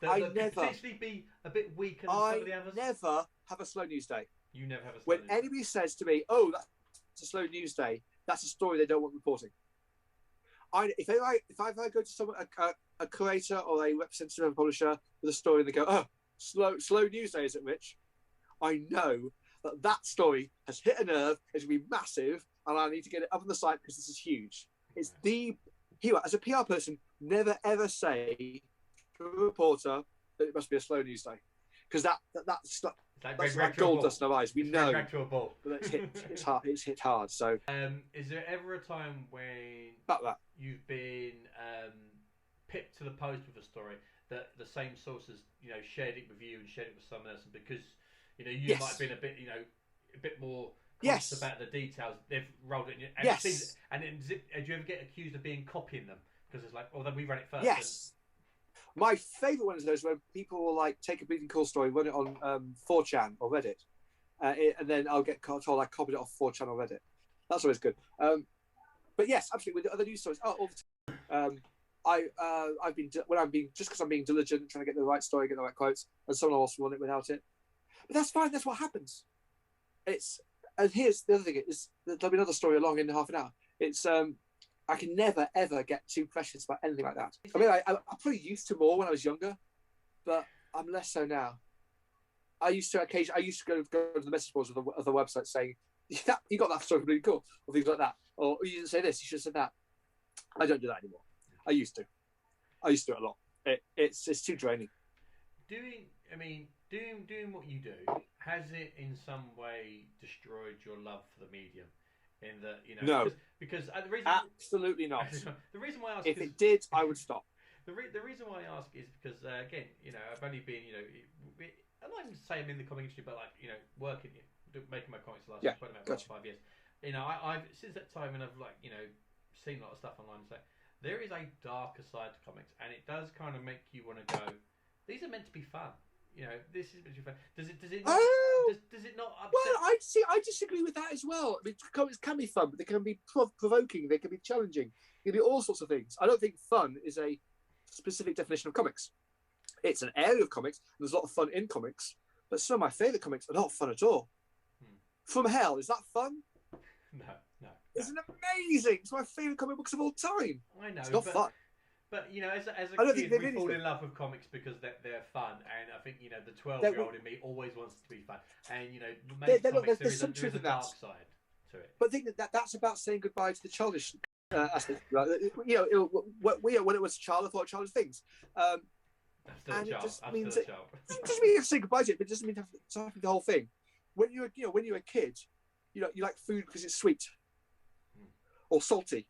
potentially be a bit weaker than some of the others. I never have a slow news day. You never have a slow news day. When anybody says to me, "Oh, that's a slow news day," that's a story they don't want reporting. If I go to someone, a creator or a representative of a publisher with a story, and they go, "Oh, slow news day, is it, Rich?" I know that story has hit a nerve. It's going to be massive, and I need to get it up on the site because this is huge. It's as a PR person, never ever say to a reporter that it must be a slow news day, because that's like gold dust in our eyes. We know back to a ball. But it's hard. It's hit hard. So, is there ever a time when you've been pipped to the post with a story that the same sources shared it with you and shared it with someone else, and because you might have been a bit more conscious about the details, they've rolled it. And do you ever get accused of being copying them because it's like, oh, then we ran it first? Yes. My favourite one is those where people will take a bleeding cool story, run it on 4chan or Reddit, and then I'll get told I copied it off 4chan or Reddit. That's always good. But yes, absolutely. With other news stories, all the time. I've been just because I'm being diligent, trying to get the right story, get the right quotes, and someone else will run it without it. But that's fine. That's what happens. And here's the other thing: is there'll be another story along in half an hour. I can never ever get too precious about anything like that. I'm probably used to more when I was younger, but I'm less so now. I used to go to the message boards of the website saying, "Yeah, you got that story really cool," or things like that, or "You didn't say this, you should have said that." I don't do that anymore. I used to do it a lot. It's too draining. Doing what you do, has it in some way destroyed your love for the medium? In that, no, because the reason absolutely not. The reason why I ask, if it did, I would stop. The reason why I ask is because again, I've only been, I'm not even to say I'm in the comic industry, but working, making my comics the last about 5 years. I've since that time, and I've seen a lot of stuff online. So there is a darker side to comics, and it does kind of make you want to go, these are meant to be fun. This is meant to be fun. Does it not upset? Well, I disagree with that as well. Comics can be fun, but they can be provoking. They can be challenging. They can be all sorts of things. I don't think fun is a specific definition of comics. It's an area of comics, and there's a lot of fun in comics, but some of my favourite comics are not fun at all. From Hell, is that fun? No. It's amazing. It's my favourite comic books of all time. I know. It's not fun. But, you know, as a kid, we fall in love with comics because they're fun. And I think, you know, the 12-year-old in me always wants it to be fun. And, you know, comics, there is a dark side to it. But I think that's about saying goodbye to the childish aspect. Right? You know, when it was a child, I thought childish things. I'm still a child. It doesn't mean you have to say goodbye to it, but it doesn't mean to have the whole thing. When you're a kid, you like food because it's sweet or salty.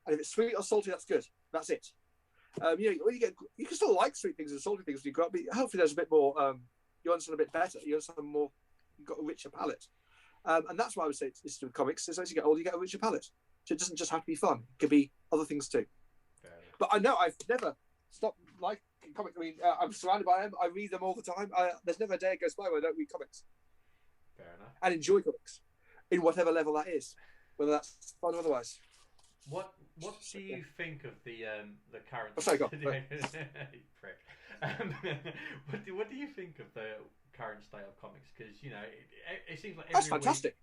And if it's sweet or salty, that's good. That's it. You know, you can still like sweet things and salty things when you grow up, but hopefully there's a bit more, you understand a bit better, you understand more, you've got a richer palate. And that's why I would say it's with comics, is as you get older, you get a richer palate. So it doesn't just have to be fun, it could be other things too. But I know I've never stopped liking comics. I mean, I'm surrounded by them, I read them all the time. There's never a day goes by where I don't read comics. Fair enough. And enjoy comics, in whatever level that is, whether that's fun or otherwise. What do you think of the current? Oh, sorry, go on. What do you think of the current state of comics? Because you know it seems like that's fantastic,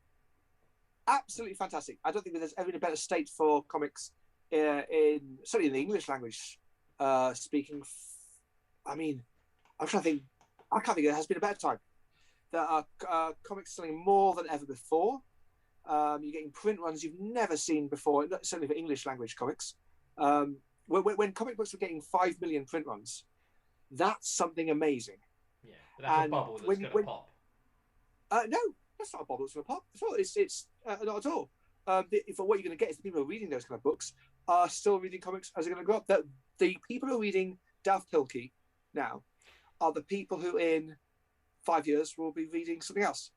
absolutely fantastic. I don't think there's ever been a better state for comics certainly in the English language speaking. I mean, I'm trying to think. I can't think there has been a better time. There are comics selling more than ever before. You're getting print runs you've never seen before, certainly for English language comics. When comic books were getting 5 million print runs, that's something amazing. Yeah, but that's a bubble that's going to pop. No, that's not a bubble that's going to pop at all. It's not at all. For what you're going to get is the people who are reading those kind of books are still reading comics as they're going to grow up. The people who are reading Dav Pilkey now are the people who in 5 years will be reading something else.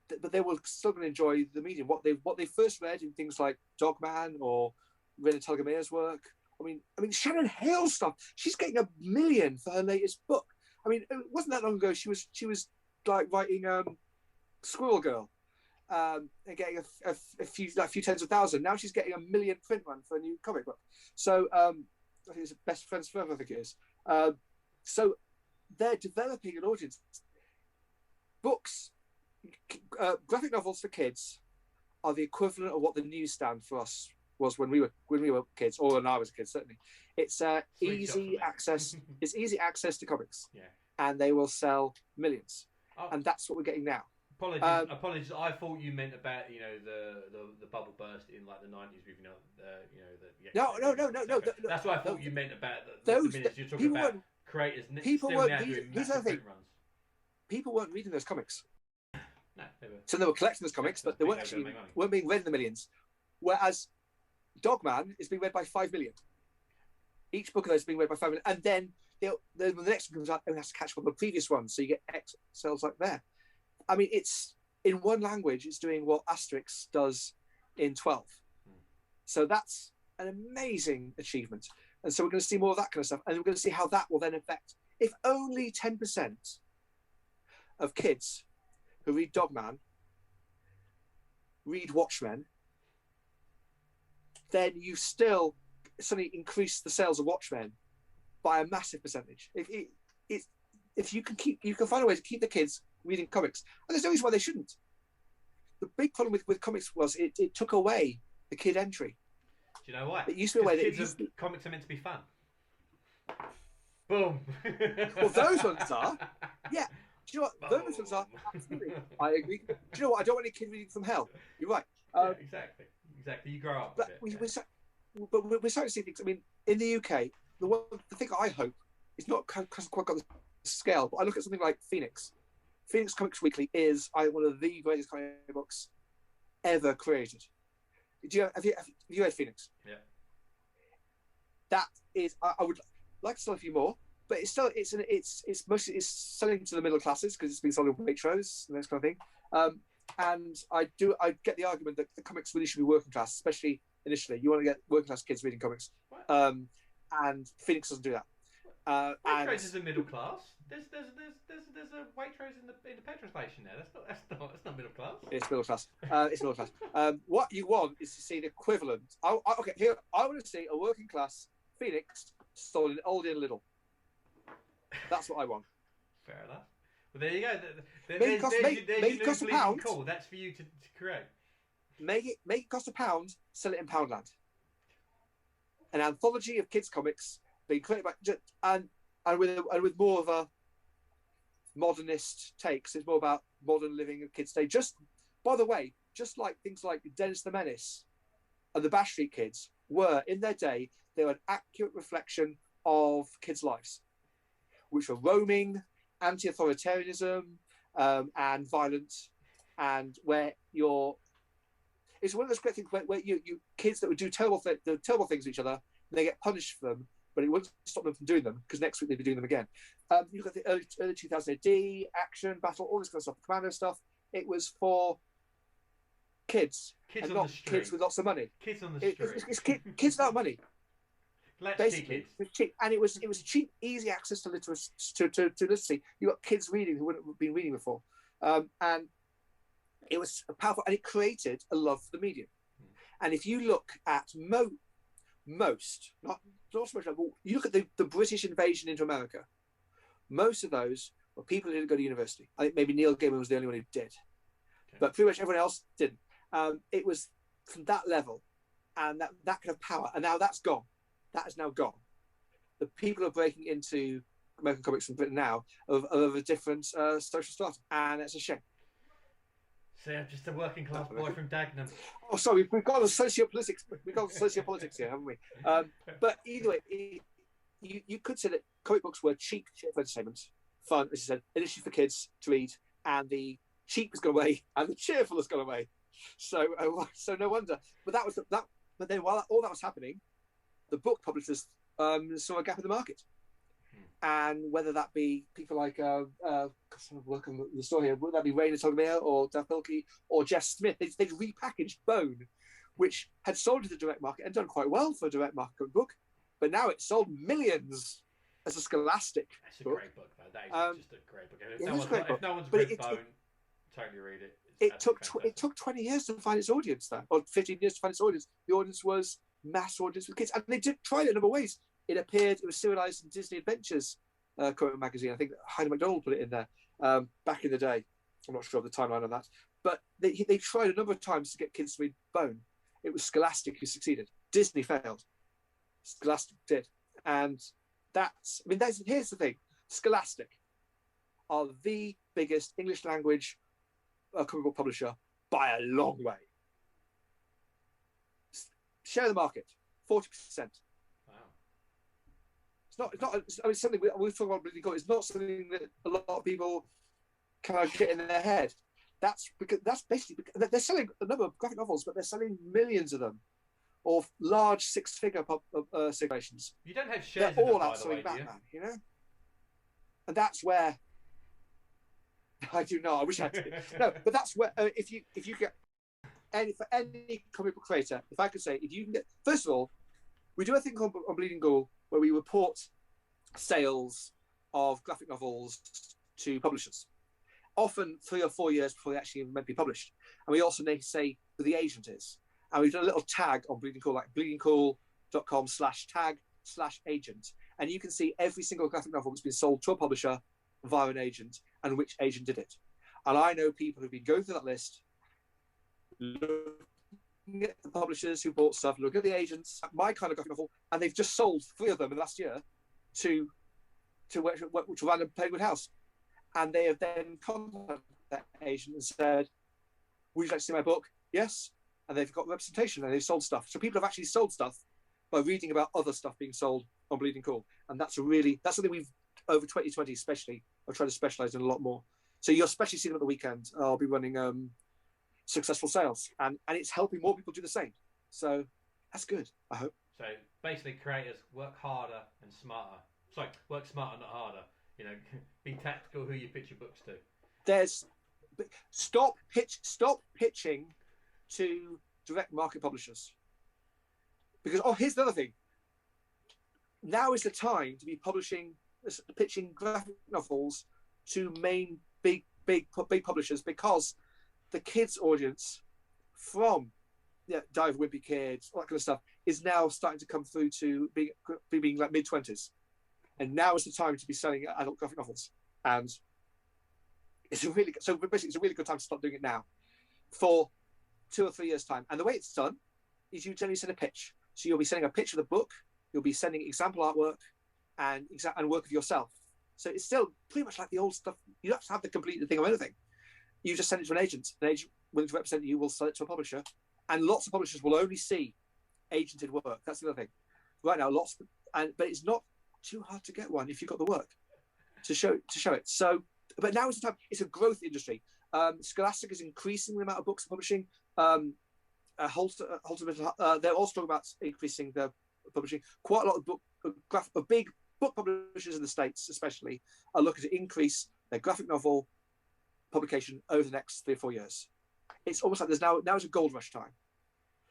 But they will still going to enjoy the medium. What they first read in things like Dogman or Rena Telgemeier's work. I mean Shannon Hale's stuff. She's getting 1 million for her latest book. I mean, it wasn't that long ago. She was like writing Squirrel Girl, and getting a few tens of thousands. Now she's getting 1 million print run for a new comic book. So I think it's Best Friends Forever. I think it is. So they're developing an audience. Books. Graphic novels for kids are the equivalent of what the newsstand for us was when we were kids, or when I was a kid. Certainly, it's easy access. It's easy access to comics, and they will sell millions, and that's what we're getting now. Apologies. I thought you meant about the bubble burst in like the 90s with No. That's what I thought you meant about the minutes you're talking about creators. People weren't doing massive print runs. People weren't reading those comics. No, so they were collecting those comics, but they weren't being read in the millions. Whereas Dogman is being read by 5 million. Each book of those is being read by 5 million, and then when the next one comes out, it has to catch up on the previous one, so you get X sales like there. I mean, it's in one language, it's doing what Asterix does in 12. So that's an amazing achievement, and so we're going to see more of that kind of stuff, and we're going to see how that will then affect. If only 10% of kids who read Dogman read Watchmen, then you still suddenly increase the sales of Watchmen by a massive percentage. If you can find a way to keep the kids reading comics, and there's no reason why they shouldn't. The big problem with comics was it took away the kid entry. Do you know why? It used to be a way that comics are meant to be fun. Boom. Well, those ones are. Yeah. Do you know what? Those ones are. Absolutely. I agree. Do you know what? I don't want a kid reading from hell. You're right. Exactly. You grow up. But we're starting to see things. I mean, in the UK, the thing I hope is not quite got the scale, but I look at something like Phoenix. Phoenix Comics Weekly is one of the greatest comic books ever created. Have you read Phoenix? Yeah. That is, I would like to sell a few more, but it's mostly selling to the middle classes because it's been sold in Waitrose and that kind of thing. And I get the argument that the comics really should be working class, especially initially. You want to get working class kids reading comics, and Phoenix doesn't do that. Waitrose is a middle class. There's a Waitrose in the petrol station there. That's not middle class. It's middle class. It's middle class. What you want is to see the equivalent. I want to see a working class Phoenix sold in old and little. That's what I want. Fair enough. Well, there you go. Make it cost a pound. Cool. That's for you to create. Make it cost £1. Sell it in Poundland. An anthology of kids comics being created by and with more of a modernist takes. It's more about modern living of kids today. Just by the way, just like things like Dennis the Menace and the Bash Street Kids were in their day, they were an accurate reflection of kids' lives, which were roaming, anti-authoritarianism, and violence, and where it's one of those great things where you kids that would do terrible things to each other, and they get punished for them, but it wouldn't stop them from doing them because next week they'd be doing them again. You look at the early 2000 AD, action, battle, all this kind of stuff, Commando stuff. It was for kids and not kids with lots of money. Kids on the street. It's kids without money. Basically, it was cheap, and it was cheap, easy access to literacy. To literacy, you got kids reading who wouldn't have been reading before, and it was powerful, and it created a love for the medium. And if you look at most, not so much, you look at the British invasion into America, most of those were people who didn't go to university. I think maybe Neil Gaiman was the only one who did, but pretty much everyone else didn't. It was from that level, and that kind of power, and now that's gone. That is now gone. The people who are breaking into American comics from Britain now of a different social strata, and it's a shame. So I'm just a working class boy from Dagenham. Oh, sorry, we've got sociopolitics. We've got sociopolitics here, haven't we? But either way, you could say that comic books were cheap for entertainment, fun, as you said, initially for kids to read, and the cheap has gone away, and the cheerful has gone away. So no wonder. But that was that. But then while all that was happening, the book publishers saw a gap in the market, and whether that be people like work on the story here, would that be Raina Telgemeier or Dave Pilkey or Jeff Smith? They'd repackaged Bone, which had sold to the direct market and done quite well for a direct market book, but now it sold millions as a Scholastic. It's a great book, though. That is just a great book. If no one's read Bone, totally read it. It took 20 years to find its audience, though, or 15 years to find its audience. The audience was mass audience with kids, and they did try it in other ways. It was serialized in Disney Adventures comic magazine. I think Heidi MacDonald put it in there back in the day. I'm not sure of the timeline on that, but they tried a number of times to get kids to read Bone. It was Scholastic who succeeded. Disney failed. Scholastic did, and here's the thing: Scholastic are the biggest English language comic book publisher by a long way. Share of the market, 40%. Wow. It's not. I mean, something we're talking about really good. It's not something that a lot of people kind of get in their head. That's basically because they're selling a number of graphic novels, but they're selling millions of them, or large six-figure circulations. You don't have shares. They're all outselling Batman, you know. And that's where I do not. I wish I had to. No, but that's where if you get for any comic book creator, if I could say, if you can get, first of all, we do a thing on Bleeding Ghoul where we report sales of graphic novels to publishers, often 3 or 4 years before they actually meant to be published. And we also need to say who the agent is. And we've done a little tag on Bleeding Cool, like bleedingcool.com/tag/agent. And you can see every single graphic novel that's been sold to a publisher via an agent and which agent did it. And I know people who've been going through that list, looking at the publishers who bought stuff, looking at the agents, my kind of graphic novel, and they've just sold 3 of them in the last year to random Penguin House. And they have then contacted that agent and said, would you like to see my book? Yes. And they've got representation and they've sold stuff. So people have actually sold stuff by reading about other stuff being sold on Bleeding Cool. And that's something we've, over 2020 especially, I've tried to specialize in a lot more. So you'll especially see them at the weekend. I'll be running successful sales, and it's helping more people do the same. So that's good, I hope. So basically creators work harder and smarter. Sorry, work smarter, not harder. You know, be tactical who you pitch your books to. Stop pitching to direct market publishers. Because here's the other thing. Now is the time to be pitching graphic novels to main big publishers, because the kids audience from Die of a Wimpy Kid, all that kind of stuff, is now starting to come through to being like mid-20s. And now is the time to be selling adult graphic novels. And it's basically it's a really good time to start doing it now for 2 or 3 years' time. And the way it's done is you generally send a pitch. So you'll be sending a pitch of the book, you'll be sending example artwork and work of yourself. So it's still pretty much like the old stuff. You don't have to have the complete thing or anything. You just send it to an agent. An agent willing to represent you will sell it to a publisher. And lots of publishers will only see agented work. That's the other thing. Right now, but it's not too hard to get one if you've got the work to show it. So, but now is the time. It's a growth industry. Scholastic is increasing the amount of books publishing. They're also talking about increasing their publishing. Quite a lot of big book publishers in the States, especially, are looking to increase their graphic novel publication over the next 3 or 4 years. It's almost like now is a gold rush time.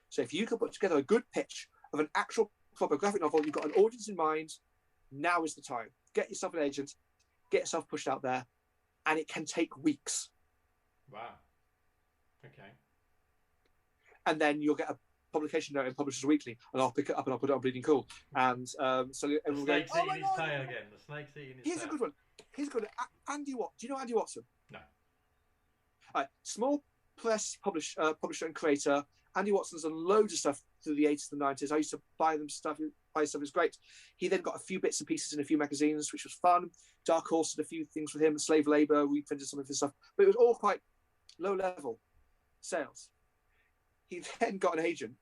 So if you can put together a good pitch of an actual proper graphic novel, you've got an audience in mind, now is the time. Get yourself an agent, get yourself pushed out there, and it can take weeks. Wow. Okay. And then you'll get a publication note in Publishers Weekly, and I'll pick it up and I'll put it on Bleeding Cool. And so everyone goes, "Oh my God!" Tail again. The snake's eating his tail. Here's a good one. Here's a good one. Andy Watson. Do you know Andy Watson? No. All right. Small press publisher and creator. Andy Watson's done loads of stuff through the 80s and 90s. I used to buy stuff. It was great. He then got a few bits and pieces in a few magazines, which was fun. Dark Horse did a few things with him. Slave Labor, we printed some of his stuff, but it was all quite low level sales. He then got an agent,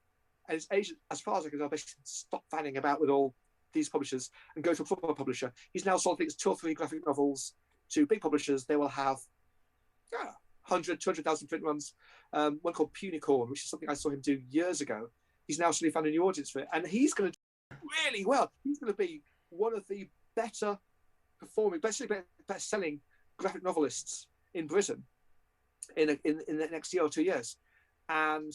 and his agent, as far as I can tell, basically stopped fanning about with all these publishers and go to a proper publisher. He's now sold, I think it's 2 or 3 graphic novels to big publishers. They will have 100, 200,000 print runs. One called Punicorn, which is something I saw him do years ago. He's now suddenly found a new audience for it, and he's going to do really well. He's going to be one of the better performing, best selling graphic novelists in Britain in the next year or 2 years. And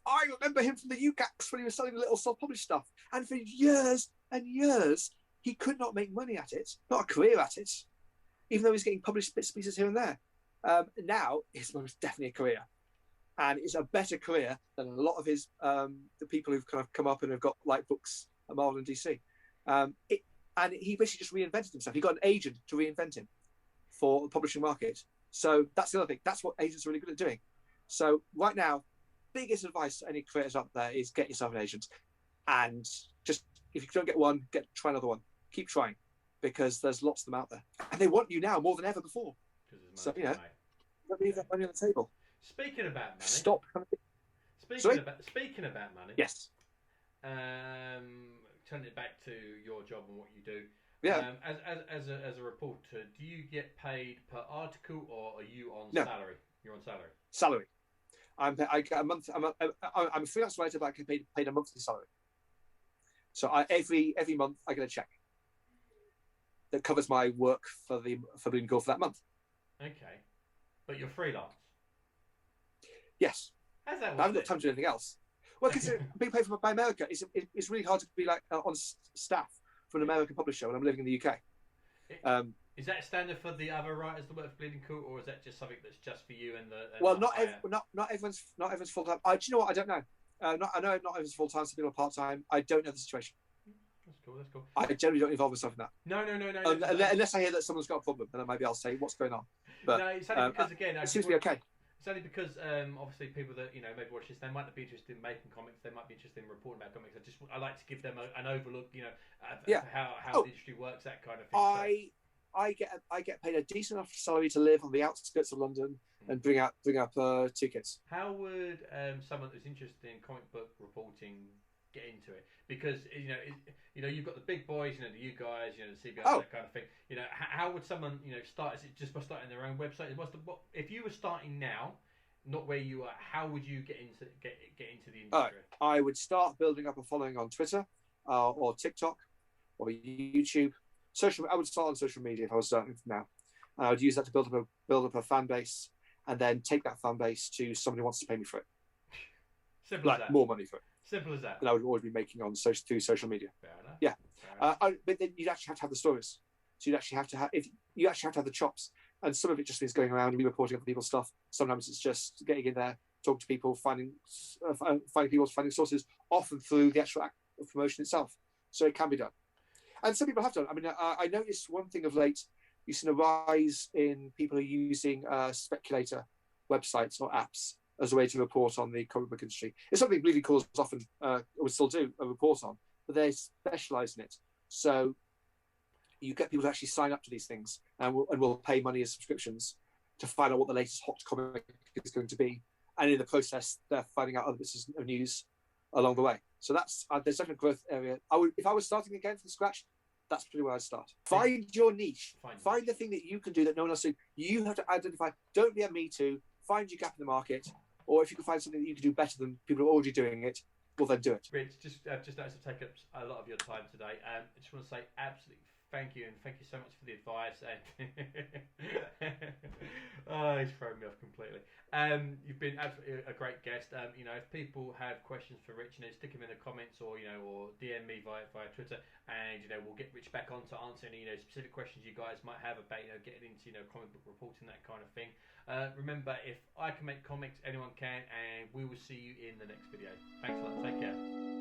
I remember him from the UCACs when he was selling little self-published stuff. And for years and years, he could not make money at it, not a career at it, even though he's getting published bits and pieces here and there. Now, it's most definitely a career. And it's a better career than a lot of his the people who've kind of come up and have got like books at Marvel and DC. And he basically just reinvented himself. He got an agent to reinvent him for the publishing market. So that's the other thing. That's what agents are really good at doing. So right now, biggest advice to any creators out there is get yourself an agent. And just, if you don't get one, try another one. Keep trying, because there's lots of them out there. And they want you now more than ever before. So, don't leave that money on the table. Speaking about money. Stop. Speaking about money. Yes. Turning it back to your job and what you do. Yeah. As a reporter, do you get paid per article, or are you on salary? You're on salary. Salary. I get a month. I'm a freelance writer, but I get paid a monthly salary. So every month I get a check that covers my work for Bleeding Cool for that month. Okay, but you're freelance. Yes. How's that work? I haven't got time to do anything else. Well, because being paid for by America, it's really hard to be like on staff for an American publisher when I'm living in the UK. Is that standard for the other writers that work for Bleeding Cool, or is that just something that's just for you and the? Well, not everyone's full time. Do you know what? I don't know. I know not everyone's full time. Some people are part time. I don't know the situation. That's cool. That's cool. I generally don't involve myself in that. No. Unless I hear that someone's got a problem, then maybe I'll say what's going on. But no, it's only because again, it seems to be okay. It's only because obviously people that maybe watch this, they might not be interested in making comics. They might be interested in reporting about comics. I like to give them an overlook, how the industry works, that kind of thing. I get paid a decent enough salary to live on the outskirts of London and bring up 2 kids. How would someone who's interested in comic book reporting get into it? Because you've got the big boys, the you guys, the CBS, that kind of thing. How would someone start? Is it just by starting their own website? If you were starting now, not where you are, how would you get into the industry? I would start building up a following on Twitter or TikTok or YouTube. I would start on social media if I was starting now. I would use that to build up a fan base, and then take that fan base to someone who wants to pay me for it. Simple as that. More money for it. Simple as that. And I would always be making through social media. Fair enough. Yeah. But then you'd actually have to have the stories. So you'd actually have to have the chops. And some of it just means going around and reporting other people's stuff. Sometimes it's just getting in there, talking to people, finding people, finding sources, often through the actual act of promotion itself. So it can be done. And some people have done. I mean, I noticed one thing of late. You've seen a rise in people who are using speculator websites or apps as a way to report on the comic book industry. It's something Bleeding Cool often would still do a report on, but they specialize in it. So you get people to actually sign up to these things and will pay money as subscriptions to find out what the latest hot comic is going to be. And in the process, they're finding out other bits of news along the way. So that's there's definitely a growth area. If I was starting again from scratch, that's pretty where I'd start. Find your niche. Find the thing that you can do that no one else do. You have to identify. Don't be a me too. Find your gap in the market. Or if you can find something that you can do better than people who are already doing it, well, then do it. Rich, just noticed I've taken up a lot of your time today. I just want to say absolutely thank you, and thank you so much for the advice. Oh, he's thrown me off completely. You've been absolutely a great guest. If people have questions for Rich, stick them in the comments or DM me via Twitter, and we'll get Rich back on to answer any specific questions you guys might have about getting into comic book reporting, that kind of thing. Remember, if I can make comics, anyone can, and we will see you in the next video. Thanks a lot. Take care.